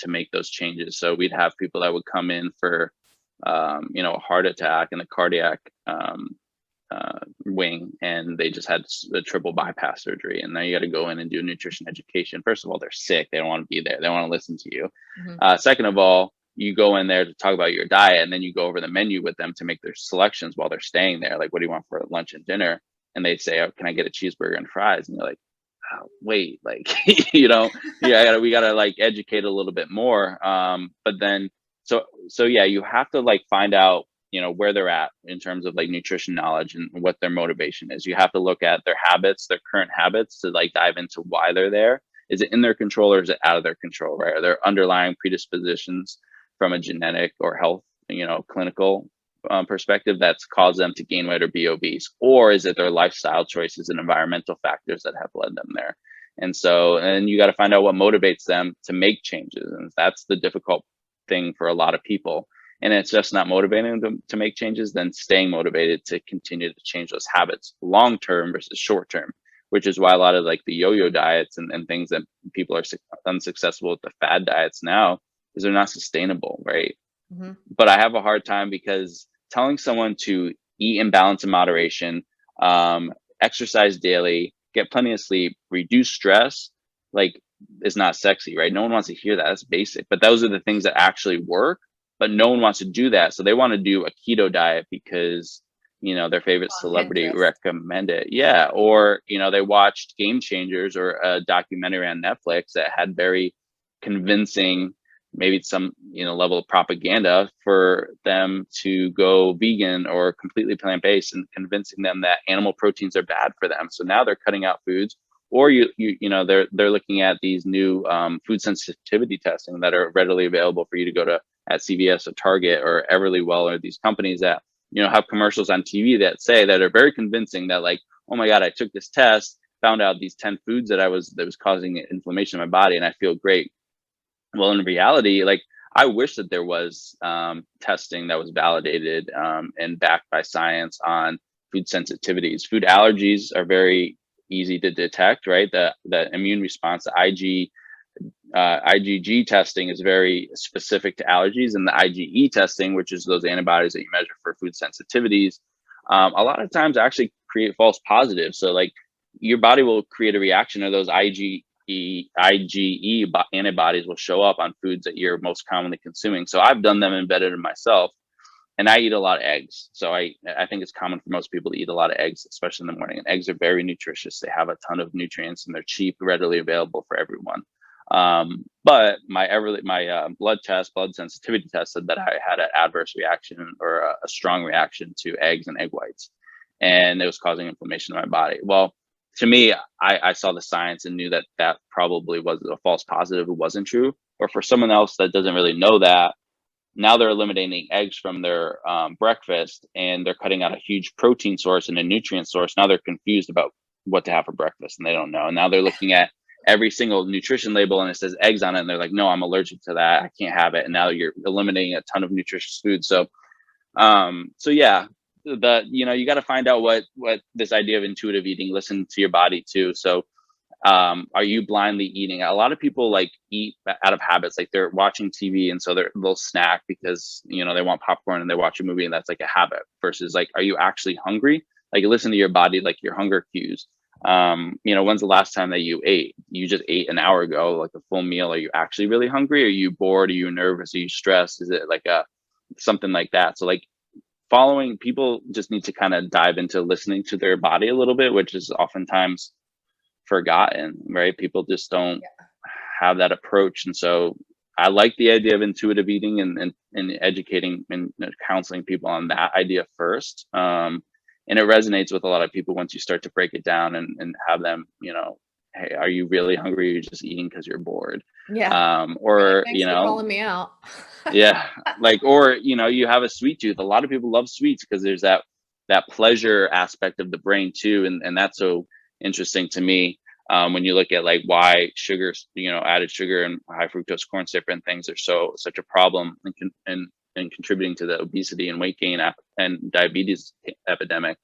make those changes. So we'd have people that would come in for, a heart attack in the cardiac wing, and they just had the triple bypass surgery. And now you got to go in and do nutrition education. First of all, they're sick. They don't want to be there. They don't want to listen to you. Second of all, you go in there to talk about your diet, and then you go over the menu with them to make their selections while they're staying there. Like, what do you want for lunch and dinner? And they say, oh, can I get a cheeseburger and fries? And you're like, oh, wait, like, we gotta like educate a little bit more. But then, so yeah, you have to like find out, where they're at in terms of like nutrition knowledge and what their motivation is. You have to look at their habits, their current habits, to like dive into why they're there. Is it in their control or is it out of their control, right? Are there underlying predispositions from a genetic or health, clinical perspective that's caused them to gain weight or be obese? Or is it their lifestyle choices and environmental factors that have led them there? And you got to find out what motivates them to make changes. And that's the difficult thing for a lot of people. And it's just not motivating them to make changes, then staying motivated to continue to change those habits long-term versus short-term, which is why a lot of like the yo-yo diets and things that people are unsuccessful with the fad diets now is they're not sustainable, right? But I have a hard time because telling someone to eat in balance and moderation, exercise daily, get plenty of sleep, reduce stress, like, is not sexy, right? No one wants to hear that. That's basic. But those are the things that actually work, but no one wants to do that. So they want to do a keto diet because, their favorite celebrity recommend it. Yeah. Or, they watched Game Changers or a documentary on Netflix that had very convincing, maybe some, level of propaganda for them to go vegan or completely plant-based, and convincing them that animal proteins are bad for them. So now they're cutting out foods, or they're looking at these new food sensitivity testing that are readily available for you to go to at CVS or Target or Everlywell, or these companies that, have commercials on TV that are very convincing that like, oh my God, I took this test, found out these 10 foods that was causing inflammation in my body, and I feel great. Well, in reality, like, I wish that there was testing that was validated and backed by science on food sensitivities. Food allergies are very easy to detect, right? The immune response, the IgG testing is very specific to allergies, and the IgE testing, which is those antibodies that you measure for food sensitivities, a lot of times actually create false positives. So like your body will create a reaction, or those IgE antibodies will show up on foods that you're most commonly consuming. So I've done them embedded in myself, and I eat a lot of eggs. So I think it's common for most people to eat a lot of eggs, especially in the morning. And eggs are very nutritious. They have a ton of nutrients, and they're cheap, readily available for everyone. But my blood sensitivity test said that I had an adverse reaction, or a strong reaction to eggs and egg whites, and it was causing inflammation in my body. Well, to me, I saw the science and knew that that probably was a false positive. It wasn't true. Or for someone else that doesn't really know that, now they're eliminating eggs from their breakfast, and they're cutting out a huge protein source and a nutrient source. Now they're confused about what to have for breakfast, and they don't know. And now they're looking at every single nutrition label and it says eggs on it, and they're like, no, I'm allergic to that, I can't have it. And now you're eliminating a ton of nutritious food. So yeah, you got to find out what this idea of intuitive eating, listen to your body too. So are you blindly eating? A lot of people like eat out of habits, like they're watching TV, and so they'll snack because they want popcorn, and they watch a movie, and that's like a habit. Versus like, are you actually hungry? Like, listen to your body, like your hunger cues. When's the last time that you ate? You just ate an hour ago, like a full meal. Are you actually really hungry? Are you bored? Are you nervous? Are you stressed? Is it like something like that? So like, following people just need to kind of dive into listening to their body a little bit, which is oftentimes forgotten, right? People just don't have that approach. And so I like the idea of intuitive eating and educating and counseling people on that idea first. And it resonates with a lot of people once you start to break it down and have them, hey, are you really hungry? You're just eating because you're bored. Yeah. Or, thanks for calling me out. yeah. Like, or, you have a sweet tooth. A lot of people love sweets because there's that pleasure aspect of the brain too. And that's so interesting to me. When you look at like why sugar, added sugar and high fructose corn syrup and things are such a problem and contributing to the obesity and weight gain and diabetes epidemic.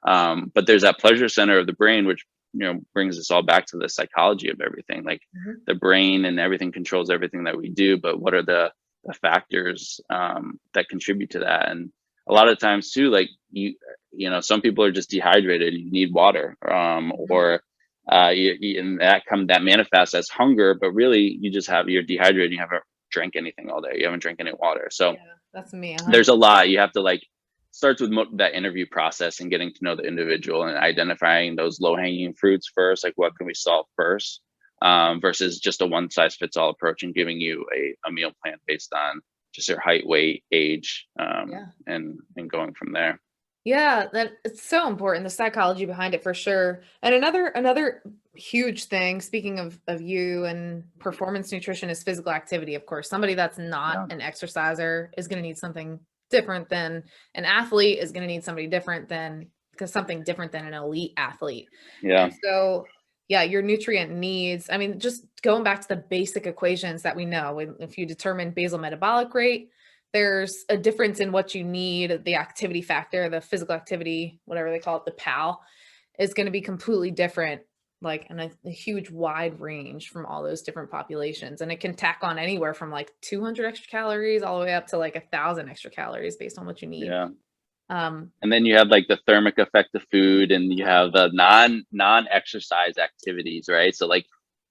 But there's that pleasure center of the brain, which, brings us all back to the psychology of everything. Like the brain and everything controls everything that we do, but what are the factors that contribute to that? And a lot of times too, like some people are just dehydrated. You need water, or and that manifests as hunger, but really you're dehydrated. You haven't drank anything all day. You haven't drank any water. So yeah, that's me. There's a lot. You have to starts with that interview process and getting to know the individual and identifying those low-hanging fruits first. Like, what can we solve first? Versus just a one-size-fits-all approach and giving you a meal plan based on just your height, weight, age, and going from there. Yeah, that it's so important, the psychology behind it for sure. And another huge thing, speaking of you and performance nutrition, is physical activity. Of course, somebody that's not an exerciser is going to need something different than an athlete is going to need something different than an elite athlete. Yeah. And so, yeah, your nutrient needs, I mean, just going back to the basic equations that we know, if you determine basal metabolic rate, there's a difference in what you need. The activity factor, the physical activity, whatever they call it, the PAL, is going to be completely different, like in a huge wide range from all those different populations. And it can tack on anywhere from like 200 extra calories all the way up to like 1,000 extra calories based on what you need. Yeah. And then you have like the thermic effect of food, and you have the non-exercise activities, right? So like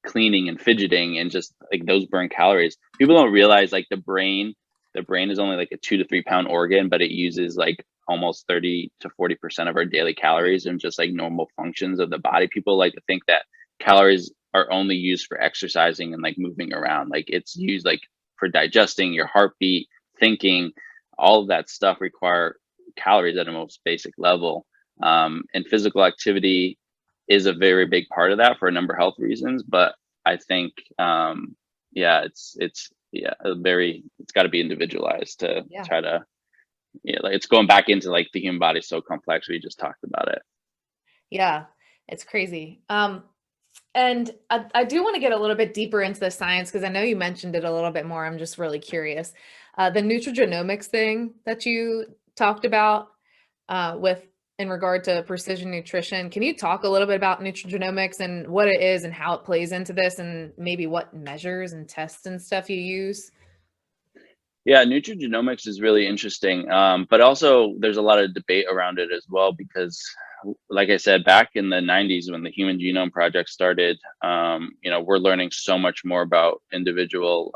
cleaning and fidgeting and just like those burn calories. People don't realize like the brain is only like a 2 to 3 pound organ, but it uses like almost 30 to 40% of our daily calories and just like normal functions of the body. People like to think that calories are only used for exercising and like moving around. Like it's used like for digesting, your heartbeat, thinking, all of that stuff require calories at a most basic level. And physical activity is a very big part of that for a number of health reasons. But I think, it's got to be individualized to try to, like it's going back into like the human body is so complex. We just talked about it. Yeah, it's crazy. And I do want to get a little bit deeper into the science because I know you mentioned it a little bit more. I'm just really curious. The nutrigenomics thing that you talked about with in regard to precision nutrition, can you talk a little bit about nutrigenomics and what it is and how it plays into this and maybe what measures and tests and stuff you use? Yeah, nutrigenomics is really interesting, but also there's a lot of debate around it as well because, like I said, back in the 90s when the Human Genome Project started, we're learning so much more about individual,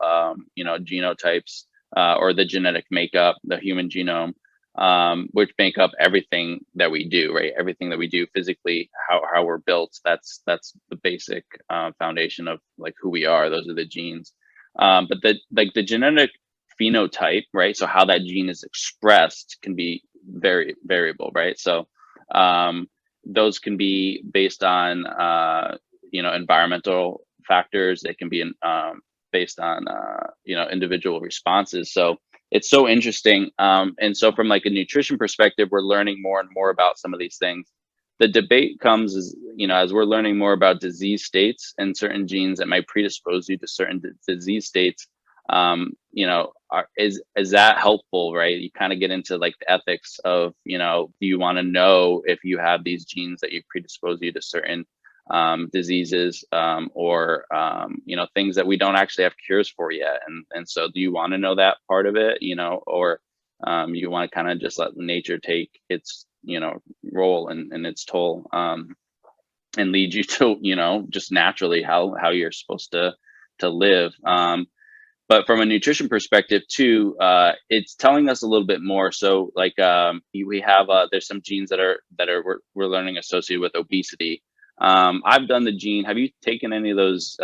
genotypes or the genetic makeup, the human genome, which make up everything that we do, right? Everything that we do physically, how we're built. That's the basic foundation of like who we are. Those are the genes. But the genetic phenotype, right? So how that gene is expressed can be very variable, right? So those can be based on environmental factors. They can be based on individual responses. So it's so interesting. And so from like a nutrition perspective, we're learning more and more about some of these things. The debate comes as we're learning more about disease states and certain genes that might predispose you to certain disease states. Is that helpful, right? You kind of get into like the ethics of, do you want to know if you have these genes that you predispose you to certain diseases or things that we don't actually have cures for yet. And so do you want to know that part of it, or you want to kind of just let nature take its, role and its toll and lead you to, just naturally how you're supposed to live. But from a nutrition perspective too, it's telling us a little bit more. So like we have there's some genes that we're learning associated with obesity. I've done the gene. Have you taken any of those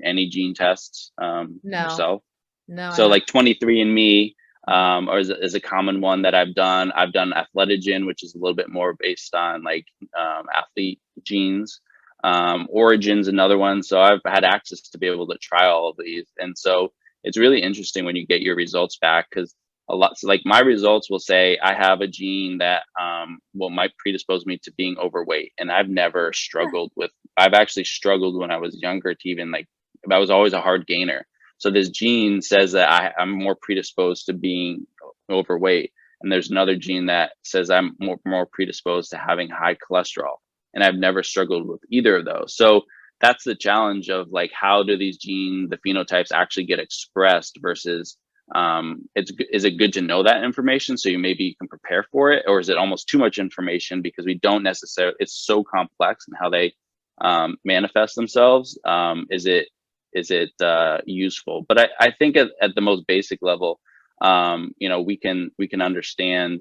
any gene tests No, yourself? no. So like 23andMe or is a common one that I've done. I've done Athletogen, which is a little bit more based on like athlete genes. Origin's another one. So I've had access to be able to try all of these, and so it's really interesting when you get your results back because so like my results will say I have a gene that might predispose me to being overweight, and I've never struggled with. I've actually struggled when I was younger to even like I was always a hard gainer. So this gene says that I'm more predisposed to being overweight, and there's another gene that says I'm more predisposed to having high cholesterol, and I've never struggled with either of those. So that's the challenge of like how do these the phenotypes actually get expressed versus is it good to know that information so you can prepare for it, or is it almost too much information because we don't necessarily, it's so complex in how they manifest themselves. Is it useful? But I think at the most basic level, we can understand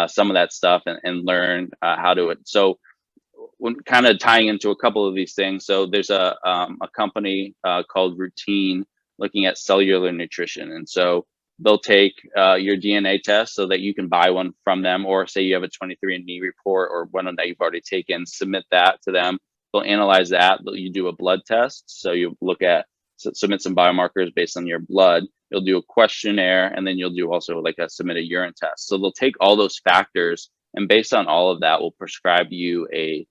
some of that stuff and learn how to it. So when kind of tying into a couple of these things. So there's a company called Routine looking at cellular nutrition. And so they'll take your DNA test so that you can buy one from them, or say you have a 23andMe report or one that you've already taken, submit that to them. They'll analyze that. You do a blood test. So you submit some biomarkers based on your blood. You'll do a questionnaire, and then you'll do also like submit a urine test. So they'll take all those factors, and based on all of that, we'll prescribe you a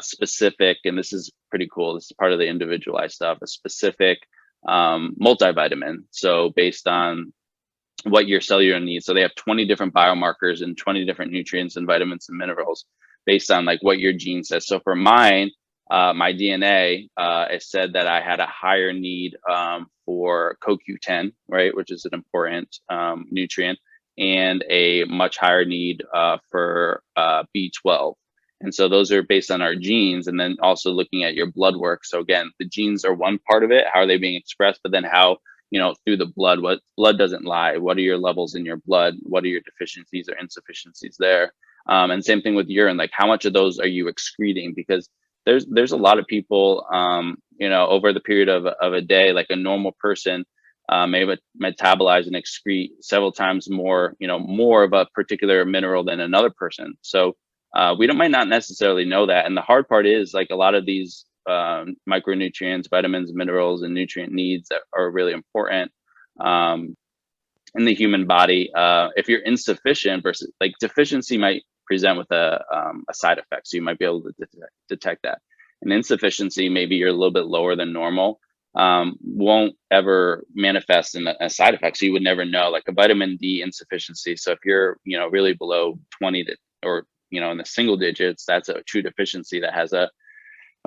specific, and this is pretty cool, this is part of the individualized stuff, a specific multivitamin. So based on what your cellular needs. So they have 20 different biomarkers and 20 different nutrients and vitamins and minerals based on like what your gene says. So for mine, my DNA, it said that I had a higher need for CoQ10, right, which is an important nutrient, and a much higher need for B12. And so those are based on our genes, and then also looking at your blood work. So again, the genes are one part of it. How are they being expressed? But then how, through the blood, what blood doesn't lie. What are your levels in your blood? What are your deficiencies or insufficiencies there? And same thing with urine, like how much of those are you excreting? Because there's a lot of people, over the period of a day, like a normal person may metabolize and excrete several times more, more of a particular mineral than another person. So might not necessarily know that. And the hard part is like a lot of these micronutrients, vitamins, minerals, and nutrient needs that are really important in the human body. If you're insufficient versus like deficiency might present with a side effect. So you might be able to detect that. an insufficiency, maybe you're a little bit lower than normal, won't ever manifest in a side effect. So you would never know, like a vitamin D insufficiency. So if you're, really below 20 or, in the single digits, that's a true deficiency that has a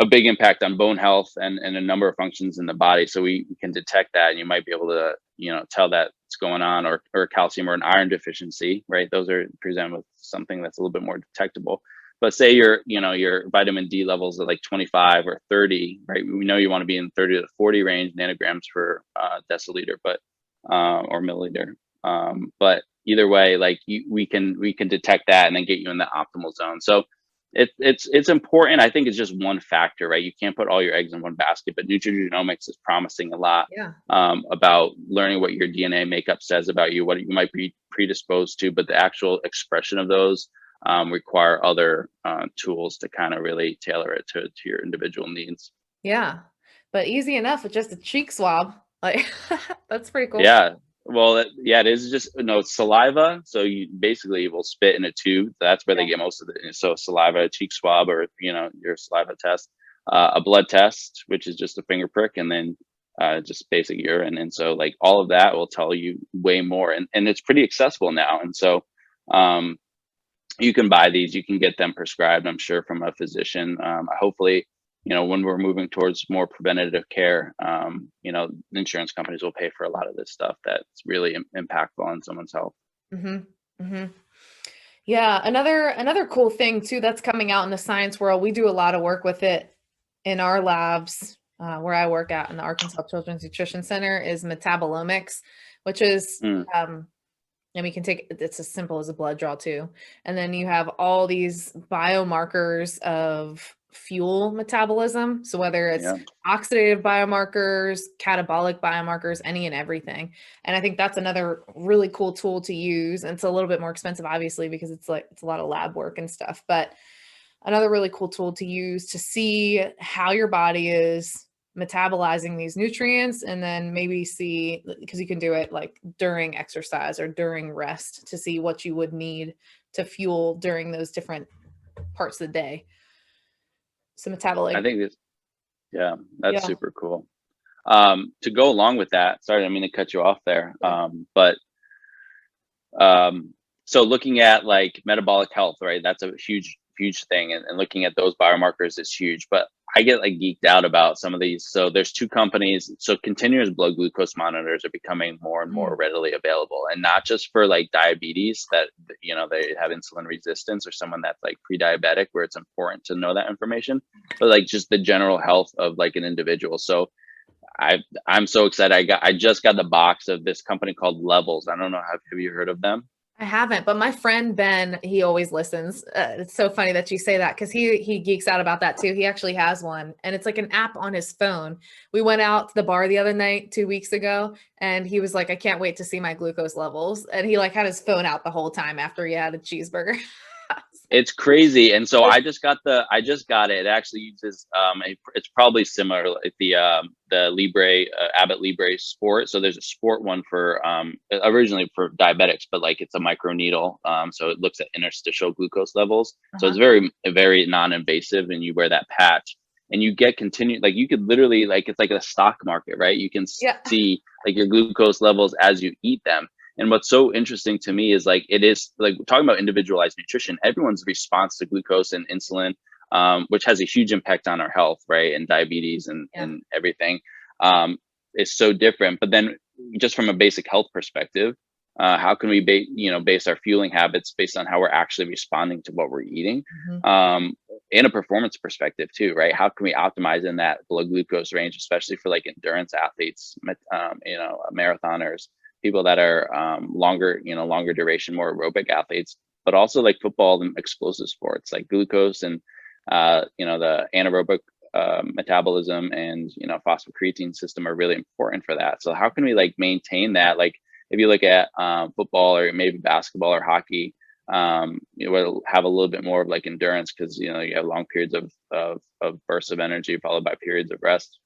big impact on bone health and a number of functions in the body. So we can detect that, and you might be able to, tell that it's going on, or calcium or an iron deficiency, right? Those are presented with something that's a little bit more detectable. But say your vitamin D levels are like 25 or 30, right? We know you want to be in 30 to 40 range nanograms per deciliter, but or milliliter. But either way, like we can detect that and then get you in the optimal zone. So it's important. I think it's just one factor, right? You can't put all your eggs in one basket, but nutrigenomics is promising a lot about learning what your DNA makeup says about you, what you might be predisposed to, but the actual expression of those require other tools to kind of really tailor it to your individual needs. Yeah, but easy enough with just a cheek swab. Like that's pretty cool. Yeah. Well, it is just it's saliva. So you basically will spit in a tube. That's where they get most of it. So saliva, cheek swab, or your saliva test, a blood test, which is just a finger prick, and then just basic urine. And so like all of that will tell you way more, and it's pretty accessible now. And so you can buy these, you can get them prescribed, I'm sure, from a physician. Hopefully, when we're moving towards more preventative care, insurance companies will pay for a lot of this stuff that's really impactful on someone's health. Mm-hmm. Mm-hmm. Yeah. Another cool thing too, that's coming out in the science world. We do a lot of work with it in our labs, where I work at in the Arkansas Children's Nutrition Center, is metabolomics, which is, and we can take, it's as simple as a blood draw too. And then you have all these biomarkers of fuel metabolism. So whether it's oxidative biomarkers, catabolic biomarkers, any and everything. And I think that's another really cool tool to use. And it's a little bit more expensive, obviously, because it's a lot of lab work and stuff, but another really cool tool to use to see how your body is metabolizing these nutrients, and then maybe see, because you can do it like during exercise or during rest, to see what you would need to fuel during those different parts of the day. So metabolic. I think that's super cool. To go along with that, sorry, I didn't mean to cut you off there. But so looking at like metabolic health, right? That's a huge thing. And looking at those biomarkers is huge, but I get like geeked out about some of these. So there's two companies. So continuous blood glucose monitors are becoming more and more readily available, and not just for like diabetes that, they have insulin resistance, or someone that's like pre-diabetic where it's important to know that information, but like just the general health of like an individual. So I'm so excited. I just got the box of this company called Levels. I don't know. Have you heard of them? I haven't, but my friend Ben, he always listens. It's so funny that you say that, because he geeks out about that too. He actually has one, and it's like an app on his phone. We went out to the bar the other night 2 weeks ago, and he was like, I can't wait to see my glucose levels. And he like had his phone out the whole time after he had a cheeseburger. It's crazy. And so I just got it. It actually uses it's probably similar, like the Libre, Abbott Libre Sport. So there's a sport one for originally for diabetics, but like it's a microneedle. So it looks at interstitial glucose levels. So it's very non-invasive, and you wear that patch and you get continued, like you could literally, like it's like a stock market, right? You can see like your glucose levels as you eat them. And what's so interesting to me is like, it is like talking about individualized nutrition, everyone's response to glucose and insulin, which has a huge impact on our health, right? And diabetes and everything, is so different. But then just from a basic health perspective, how can we base our fueling habits based on how we're actually responding to what we're eating? In a performance perspective too, right? How can we optimize in that blood glucose range, especially for like endurance athletes, marathoners, people that are longer duration, more aerobic athletes, but also like football and explosive sports, like glucose and the anaerobic metabolism and phosphocreatine system are really important for that. So how can we like maintain that? Like if you look at football or maybe basketball or hockey, will have a little bit more of like endurance, because you have long periods of bursts of energy followed by periods of rest.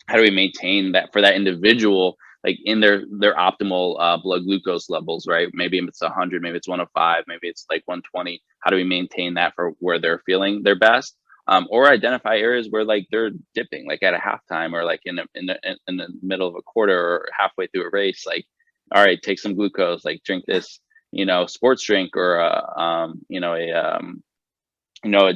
How do we maintain that for that individual, like in their optimal blood glucose levels, right? Maybe it's 100, maybe it's 105, maybe it's like 120. How do we maintain that for where they're feeling their best? or identify areas where like they're dipping, like at a halftime or like in the middle of a quarter or halfway through a race. Like, all right, take some glucose, like drink this, sports drink or a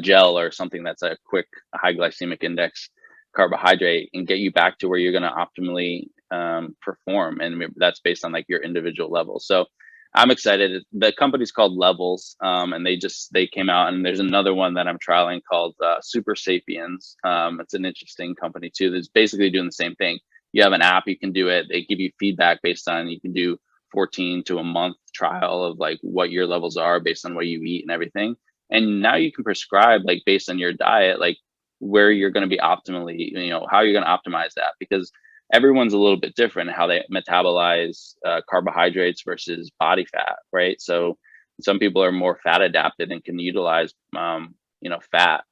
gel or something that's a quick high glycemic index carbohydrate, and get you back to where you're going to optimally perform. And that's based on like your individual levels. So I'm excited. The company's called Levels, and they came out, and there's another one that I'm trialing called Super Sapiens. It's an interesting company too. That's basically doing the same thing. You have an app, you can do it. They give you feedback based on, you can do 14 to a month trial of like what your levels are based on what you eat and everything. And now you can prescribe like based on your diet, like where you're going to be optimally, how you're going to optimize that, because everyone's a little bit different how they metabolize carbohydrates versus body fat, right? So some people are more fat adapted and can utilize, fat.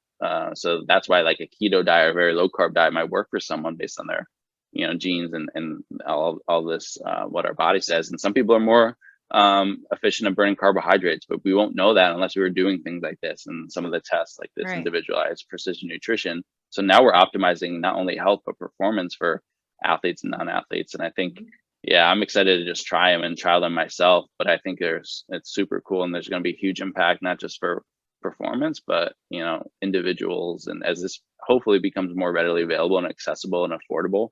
So that's why like a keto diet or a very low carb diet might work for someone based on their, genes and all this, what our body says. And some people are more efficient at burning carbohydrates, but we won't know that unless we were doing things like this and some of the tests like this, Right. Individualized precision nutrition. So now we're optimizing not only health but performance for athletes and non-athletes. And I think, I'm excited to just try them and trial them myself. But I think it's super cool, and there's going to be huge impact, not just for performance, but individuals. And as this hopefully becomes more readily available and accessible and affordable,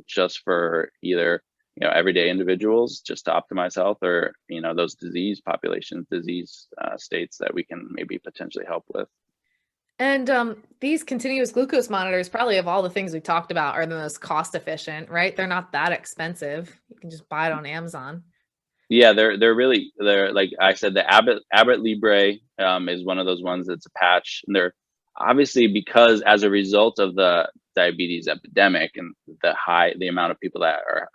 just for either everyday individuals, just to optimize health, or those disease populations, disease states that we can maybe potentially help with. And these continuous glucose monitors, probably of all the things we talked about, are the most cost efficient, right? They're not that expensive. You can just buy it on Amazon. Yeah, they're like I said, the Abbott Libre is one of those ones that's a patch, and they're obviously, because as a result of the diabetes epidemic and the amount of people that are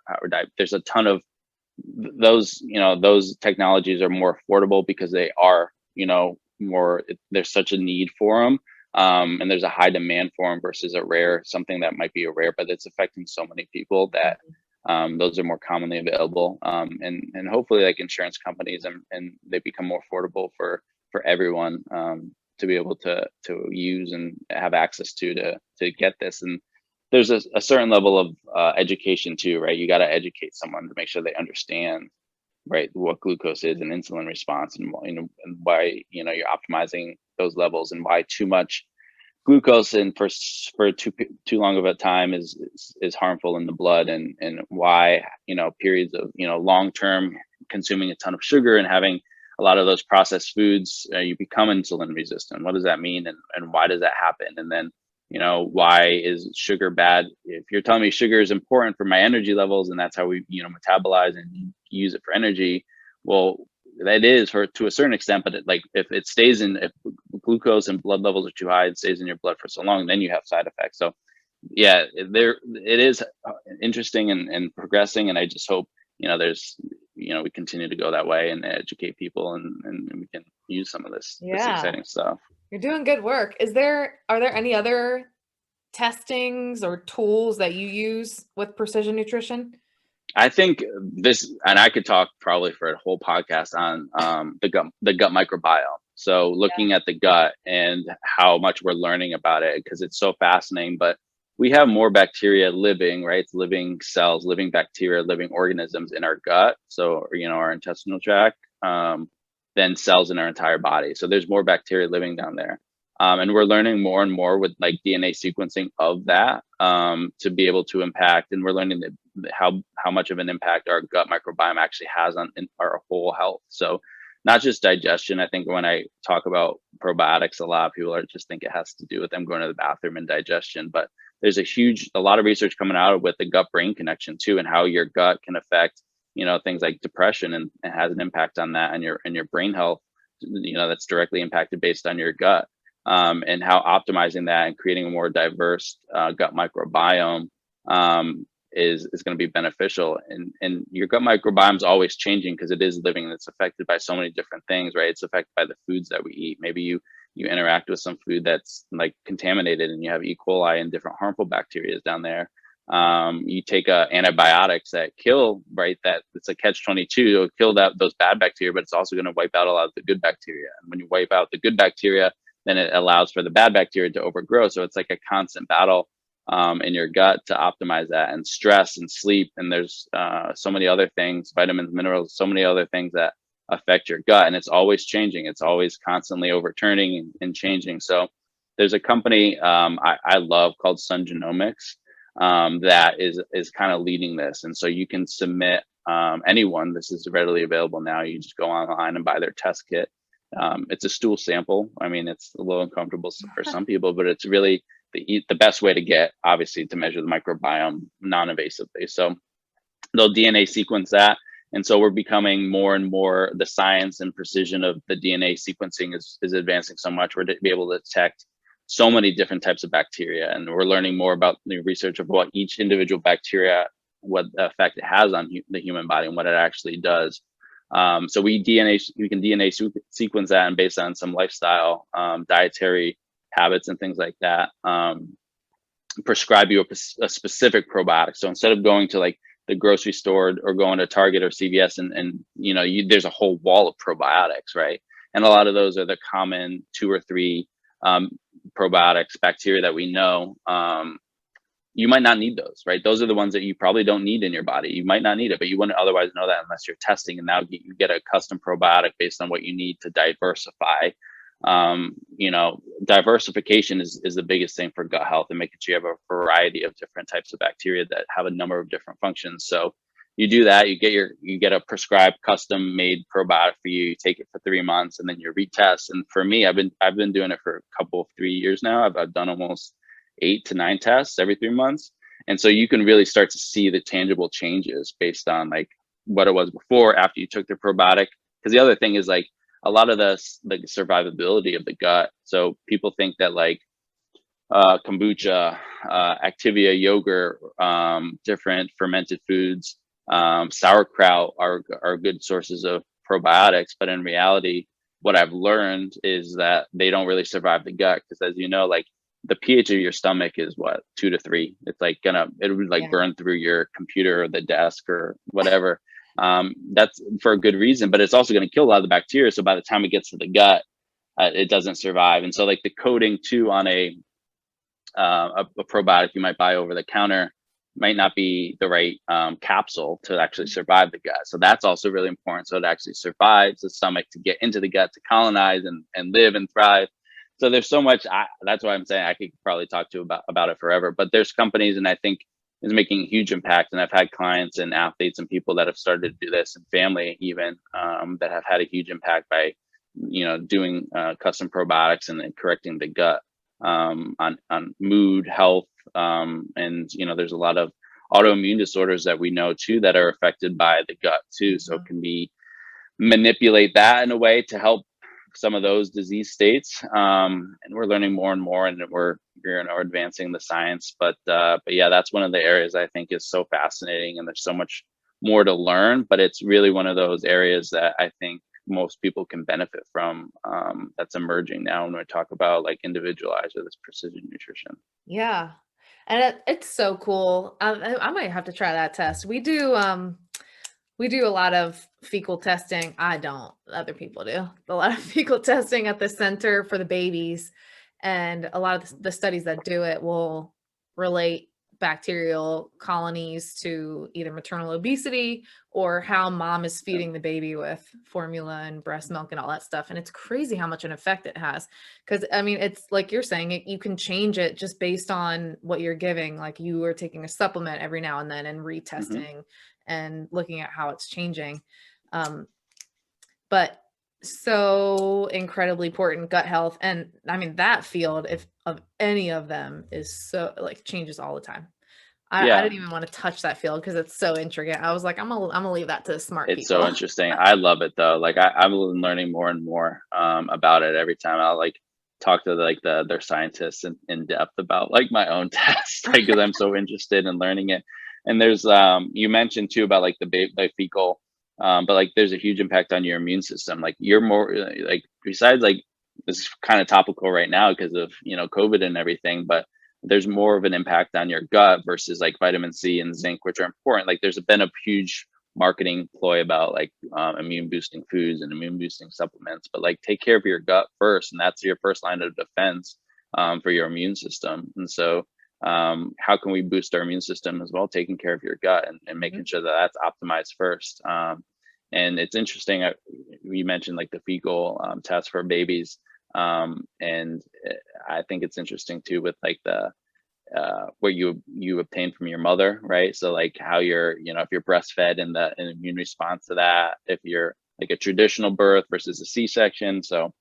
there's a ton of those technologies are more affordable because they are there's such a need for them, and there's a high demand for them versus something that might be a rare, but it's affecting so many people that those are more commonly available, and hopefully like insurance companies and they become more affordable for everyone to be able to use and have access to get this. And there's a certain level of education too, right? You got to educate someone to make sure they understand, right, what glucose is and insulin response, and why you're optimizing those levels, and why too much glucose and for too long of a time is harmful in the blood, and why periods of long-term consuming a ton of sugar and having a lot of those processed foods, you become insulin resistant. What does that mean, and why does that happen? And then why is sugar bad? If you're telling me sugar is important for my energy levels and that's how we metabolize and use it for energy, well, that is to a certain extent, but if glucose and blood levels are too high, it stays in your blood for so long, then you have side effects. So yeah, it is interesting and progressing, and I just hope we continue to go that way and educate people, and we can use some of this exciting stuff. You're doing good work. Are there any other testings or tools that you use with precision nutrition? I think this, and I could talk probably for a whole podcast on the gut microbiome. So looking at the gut and how much we're learning about it, because it's so fascinating. But we have more bacteria living, right? It's living cells, living bacteria, living organisms in our gut. So, our intestinal tract, than cells in our entire body. So there's more bacteria living down there. And we're learning more and more with like DNA sequencing of that to be able to impact. And we're learning how much of an impact our gut microbiome actually has on our whole health. So not just digestion. I think when I talk about probiotics, a lot of people just think it has to do with them going to the bathroom and digestion. But there's a lot of research coming out with the gut-brain connection too, and how your gut can affect, things like depression, and it has an impact on that and your brain health, that's directly impacted based on your gut. And how optimizing that and creating a more diverse gut microbiome is going to be beneficial. And your gut microbiome is always changing because it is living, and it's affected by so many different things, right? It's affected by the foods that we eat. Maybe you interact with some food that's like contaminated, and you have E. coli and different harmful bacteria down there. You take antibiotics that kill, right? That it's a catch-22. It'll kill those bad bacteria, but it's also going to wipe out a lot of the good bacteria. And when you wipe out the good bacteria, then it allows for the bad bacteria to overgrow. So it's like a constant battle in your gut to optimize that, and stress and sleep. And there's so many other things, vitamins, minerals, so many other things that affect your gut. And it's always changing. It's always constantly overturning and changing. So there's a company I love called Sun Genomics that is kind of leading this. And so you can submit anyone. This is readily available now. You just go online and buy their test kit. It's a stool sample. I mean, it's a little uncomfortable for some people, but it's really the best way to get, obviously, to measure the microbiome non-invasively. So they'll DNA sequence that. And so we're becoming more and more, the science and precision of the DNA sequencing is advancing so much. We're to be able to detect so many different types of bacteria. And we're learning more about the research of what each individual bacteria, what effect it has on the human body and what it actually does. So we can DNA sequence that, and based on some lifestyle, dietary habits and things like that, prescribe you a specific probiotic. So instead of going to like the grocery store or going to Target or CVS and you know, there's a whole wall of probiotics, right? And a lot of those are the common 2 or 3 probiotics, bacteria that we know. You might not need those, right? Those are the ones that you probably don't need in your body. You might not need it, but you wouldn't otherwise know that unless you're testing. And now you get a custom probiotic based on what you need to diversify. You know, diversification is the biggest thing for gut health, and making sure you have a variety of different types of bacteria that have a number of different functions. So you do that, you get a prescribed custom made probiotic for you. You take it for 3 months and then you retest. And for me, I've been doing it for a couple of 3 years now. I've done almost 8 to 9 tests every 3 months. And so you can really start to see the tangible changes based on like what it was before, after you took the probiotic. Because the other thing is like a lot of the survivability of the gut. So people think that like kombucha, Activia yogurt, different fermented foods, sauerkraut are good sources of probiotics. But in reality, what I've learned is that they don't really survive the gut, because as you know, like the pH of your stomach is what, 2 to 3. It's like it would like burn through your computer or the desk or whatever. That's for a good reason, but it's also going to kill a lot of the bacteria. So by the time it gets to the gut, it doesn't survive. And so like the coating too on a probiotic you might buy over the counter might not be the right capsule to actually survive the gut. So that's also really important. So it actually survives the stomach to get into the gut, to colonize and live and thrive. So there's so much. That's why I'm saying I could probably talk to you about it forever. But there's companies, and I think is making a huge impact. And I've had clients and athletes and people that have started to do this, and family even, that have had a huge impact by, you know, doing custom probiotics and then correcting the gut on mood, health, and you know, there's a lot of autoimmune disorders that we know too that are affected by the gut too. So can we manipulate that in a way to help some of those disease states? And we're learning more and more, and we're advancing the science. But yeah, that's one of the areas I think is so fascinating, and there's so much more to learn. But it's really one of those areas that I think most people can benefit from, that's emerging now when we talk about like individualized or this precision nutrition. Yeah. And it's so cool. I might have to try that test. We do a lot of fecal testing. I don't, other people do a lot of fecal testing at the center for the babies. And a lot of the studies that do it will relate bacterial colonies to either maternal obesity or how mom is feeding the baby with formula and breast milk and all that stuff. And it's crazy how much an effect it has. Because I mean, it's like you're saying, you can change it just based on what you're giving. Like you are taking a supplement every now and then and retesting and looking at how it's changing. But so incredibly important, gut health. And I mean, that field, if of any of them, is so like changes all the time. I didn't even want to touch that field because it's so intricate. I was like, I'm gonna leave that to smart people. It's so interesting. I love it though. Like I'm learning more and more about it every time. I'll like talk to like their scientists in depth about like my own test, like, because I'm so interested in learning it. And there's you mentioned too about like the fecal. But like there's a huge impact on your immune system. Like you're more like, besides like this is kind of topical right now because of, you know, COVID and everything, but there's more of an impact on your gut versus like vitamin C and zinc, which are important. Like there's been a huge marketing ploy about like immune boosting foods and immune boosting supplements, but like take care of your gut first, and that's your first line of defense for your immune system. And so how can we boost our immune system as well? Taking care of your gut and making sure that that's optimized first. And it's interesting, you mentioned like the fecal test for babies, and I think it's interesting too with like the what you obtain from your mother, right? So like how you're, if you're breastfed and the immune response to that, if you're like a traditional birth versus a C-section. So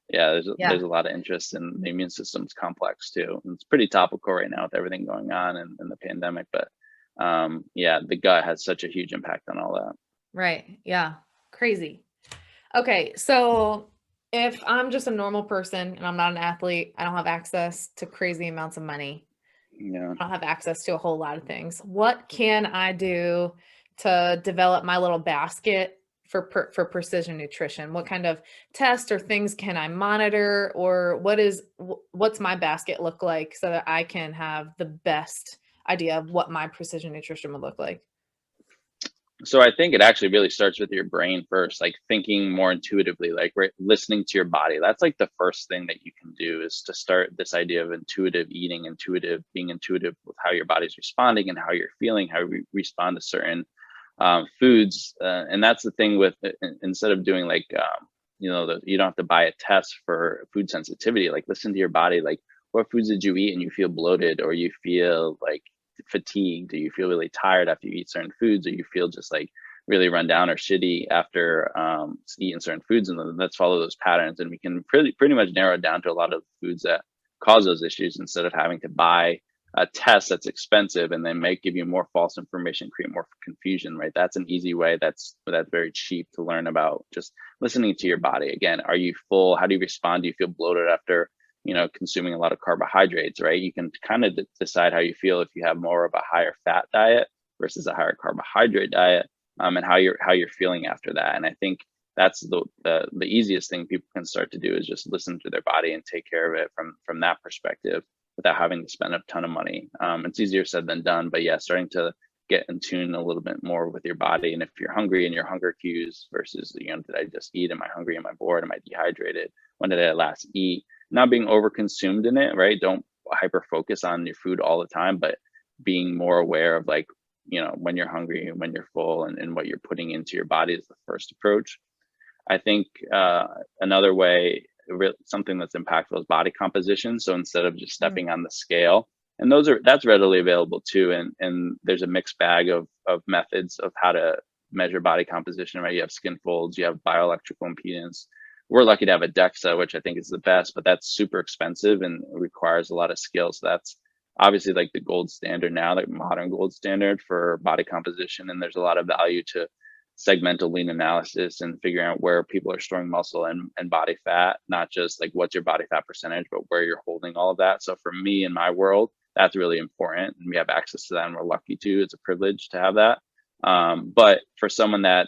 yeah, there's a lot of interest in the immune system's complex too. And it's pretty topical right now with everything going on in the pandemic, but yeah, the gut has such a huge impact on all that. Right. Yeah. Crazy. Okay. So if I'm just a normal person and I'm not an athlete, I don't have access to crazy amounts of money. Yeah. I don't have access to a whole lot of things. What can I do to develop my little basket for precision nutrition? What kind of tests or things can I monitor, or what's my basket look like so that I can have the best idea of what my precision nutrition would look like? So I think it actually really starts with your brain first, like thinking more intuitively, like listening to your body. That's like the first thing that you can do, is to start this idea of intuitive eating, being intuitive with how your body's responding and how you're feeling, how you respond to certain foods. And that's the thing with, instead of doing like, you don't have to buy a test for food sensitivity, like listen to your body, like what foods did you eat and you feel bloated, or you feel like fatigued? Do you feel really tired after you eat certain foods, or you feel just like really run down or shitty after eating certain foods? And then let's follow those patterns, and we can pretty much narrow it down to a lot of foods that cause those issues, instead of having to buy a test that's expensive and then may give you more false information, create more confusion, right? That's an easy way, that's very cheap to learn about, just listening to your body. Again, are you full? How do you respond? Do you feel bloated after consuming a lot of carbohydrates, right? You can kind of decide how you feel if you have more of a higher fat diet versus a higher carbohydrate diet, and how you're feeling after that. And I think that's the easiest thing people can start to do, is just listen to their body and take care of it from that perspective, without having to spend a ton of money. It's easier said than done, but yeah, starting to get in tune a little bit more with your body. And if you're hungry, and your hunger cues versus, did I just eat? Am I hungry? Am I bored? Am I dehydrated? When did I last eat? Not being over consumed in it, right? Don't hyper focus on your food all the time, but being more aware of like, when you're hungry and when you're full, and what you're putting into your body is the first approach. I think another way, something that's impactful, is body composition. So instead of just stepping on the scale, and that's readily available too. And there's a mixed bag of methods of how to measure body composition, right? You have skin folds, you have bioelectrical impedance. We're lucky to have a DEXA, which I think is the best, but that's super expensive and requires a lot of skill. So that's obviously like the gold standard now, like modern gold standard for body composition. And there's a lot of value to segmental lean analysis and figuring out where people are storing muscle and body fat, not just like what's your body fat percentage, but where you're holding all of that. So for me, in my world, that's really important, and we have access to that, and we're lucky to. It's a privilege to have that. But for someone that,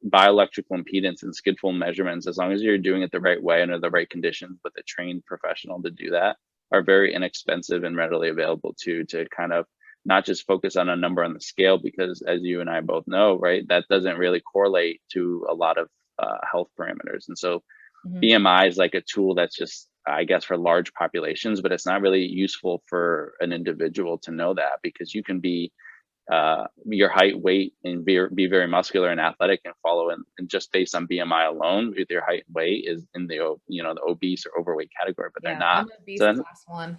bioelectrical impedance and skin fold measurements, as long as you're doing it the right way under the right conditions with a trained professional to do that, are very inexpensive and readily available to kind of not just focus on a number on the scale, because as you and I both know, right, that doesn't really correlate to a lot of health parameters. And so BMI is like a tool that's just, I guess, for large populations, but it's not really useful for an individual to know that, because you can be your height, weight, and be very muscular and athletic and follow and just based on BMI alone, with your height and weight is in the the obese or overweight category, but they're not. I'm obese class 1.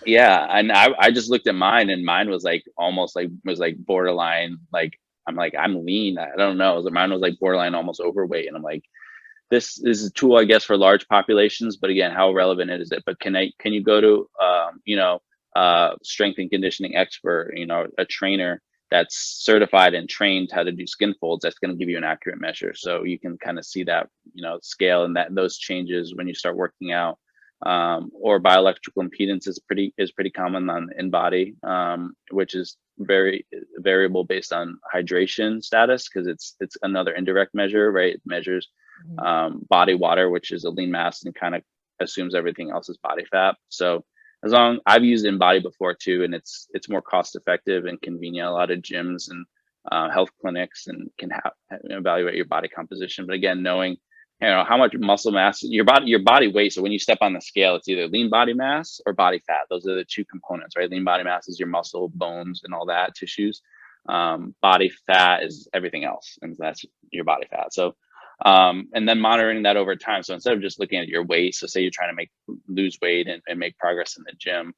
Yeah, and I just looked at mine, and mine was like almost like borderline, like I'm lean. I don't know. Mine was like borderline almost overweight, and I'm like, this is a tool, I guess, for large populations, but again, how relevant is it? But can you go to strength and conditioning expert, a trainer that's certified and trained how to do skin folds, that's going to give you an accurate measure. So you can kind of see that, scale and those changes when you start working out. Or bioelectrical impedance is pretty common in body, which is very variable based on hydration status, because it's another indirect measure, right? It measures body water, which is a lean mass, and kind of assumes everything else is body fat. So I've used InBody before too, and it's more cost effective and convenient. A lot of gyms and health clinics and can evaluate your body composition. But again, knowing how much muscle mass your body weight. So when you step on the scale, it's either lean body mass or body fat. Those are the two components, right? Lean body mass is your muscle, bones, and all that tissues. Body fat is everything else, and that's your body fat. So, and then monitoring that over time. So instead of just looking at your weight, so say you're trying to lose weight and make progress in the gym,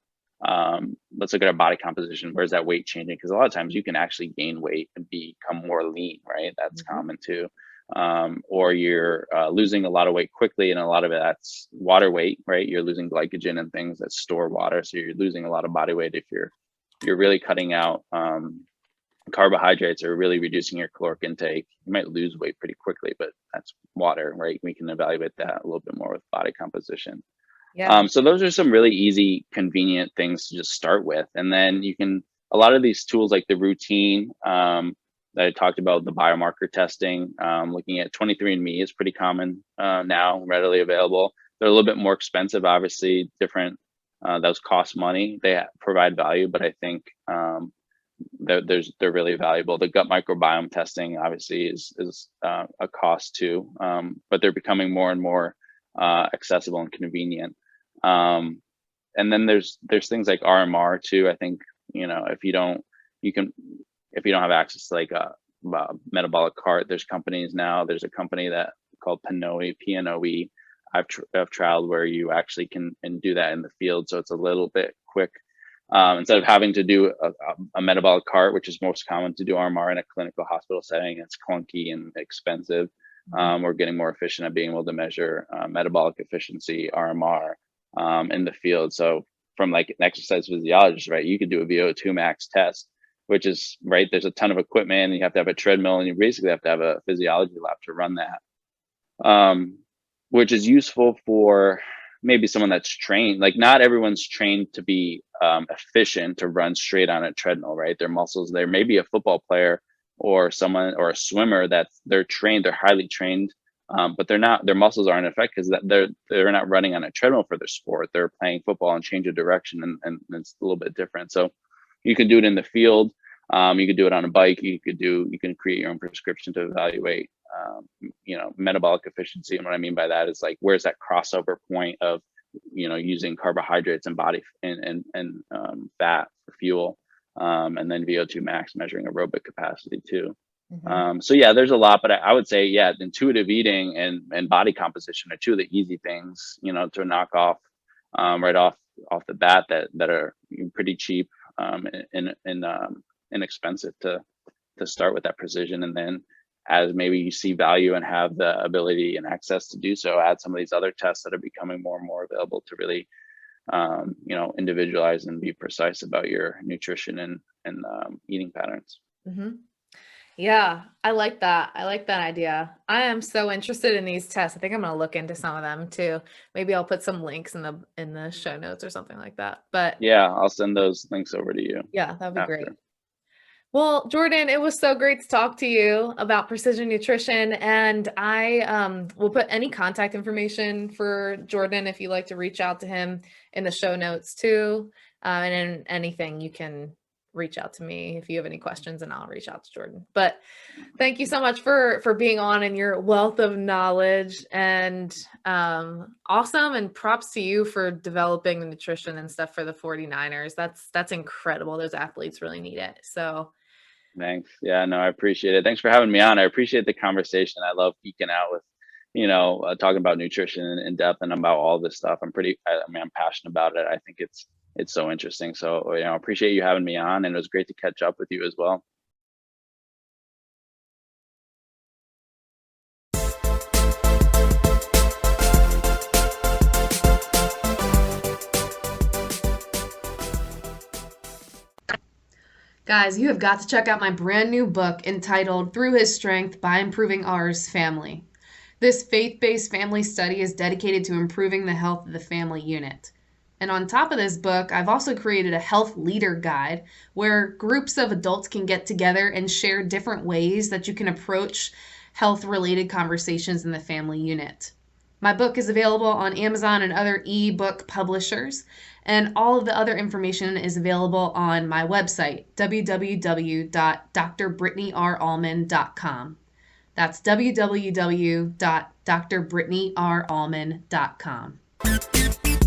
let's look at our body composition. Where's that weight changing? Because a lot of times you can actually gain weight and become more lean, right? That's common too. Or you're losing a lot of weight quickly, and a lot of that's water weight, right? You're losing glycogen and things that store water, so you're losing a lot of body weight. If you're really cutting out carbohydrates or really reducing your caloric intake, you might lose weight pretty quickly, but that's water, right? We can evaluate that a little bit more with body composition. Yeah. So those are some really easy, convenient things to just start with, and then you can a lot of these tools like the routine. That I talked about, the biomarker testing, looking at 23andMe is pretty common now, readily available. They're a little bit more expensive, obviously, different. Those cost money. They provide value, but I think they're really valuable. The gut microbiome testing, obviously, is a cost too, but they're becoming more and more accessible and convenient. And then there's things like RMR too. I think if you don't have access to like a metabolic cart, there's companies now. There's a company called PNOE, P-N-O-E. I've trialed where you actually can do that in the field, so it's a little bit quick. Instead of having to do a metabolic cart, which is most common to do RMR in a clinical hospital setting, it's clunky and expensive. We're getting more efficient at being able to measure metabolic efficiency, RMR, in the field. So from like an exercise physiologist, right, you could do a VO2 max test, which is right. There's a ton of equipment, and you have to have a treadmill, and you basically have to have a physiology lab to run that, which is useful for maybe someone that's trained. Like not everyone's trained to be efficient to run straight on a treadmill, right? Their muscles. There may be a football player or someone or a swimmer they're trained, they're highly trained, but they're not. Their muscles aren't affected because they're not running on a treadmill for their sport. They're playing football and change of direction, and it's a little bit different. So you can do it in the field. You could do it on a bike. You can create your own prescription to evaluate, metabolic efficiency. And what I mean by that is like, where's that crossover point of, using carbohydrates and body and fat for fuel, and then VO2 max measuring aerobic capacity too. So yeah, there's a lot, but I would say, yeah, intuitive eating and body composition are two of the easy things, to knock off right off the bat that are pretty cheap. Inexpensive to start with that precision, and then as maybe you see value and have the ability and access to do so, add some of these other tests that are becoming more and more available to really individualize and be precise about your nutrition and eating patterns. Yeah, I like that. I like that idea. I am so interested in these tests. I think I'm going to look into some of them too. Maybe I'll put some links in the show notes or something like that. But yeah, I'll send those links over to you. Yeah, that'd be great. Well, Jordan, it was so great to talk to you about precision nutrition, and I will put any contact information for Jordan if you'd like to reach out to him in the show notes too. And in anything, you can reach out to me if you have any questions, and I'll reach out to Jordan. But thank you so much for being on and your wealth of knowledge, and awesome, and props to you for developing the nutrition and stuff for the 49ers. That's incredible. Those athletes really need it. So thanks. Yeah, no, I appreciate it. Thanks for having me on. I appreciate the conversation. I love geeking out with, talking about nutrition in depth and about all this stuff. I'm passionate about it. I think it's so interesting. So, I appreciate you having me on, and it was great to catch up with you as well. Guys, you have got to check out my brand new book entitled Through His Strength by Improving Ours Family. This faith-based family study is dedicated to improving the health of the family unit. And on top of this book, I've also created a health leader guide where groups of adults can get together and share different ways that you can approach health-related conversations in the family unit. My book is available on Amazon and other ebook publishers, and all of the other information is available on my website, www.drbrittanyRallman.com. That's www.drbrittanyRallman.com.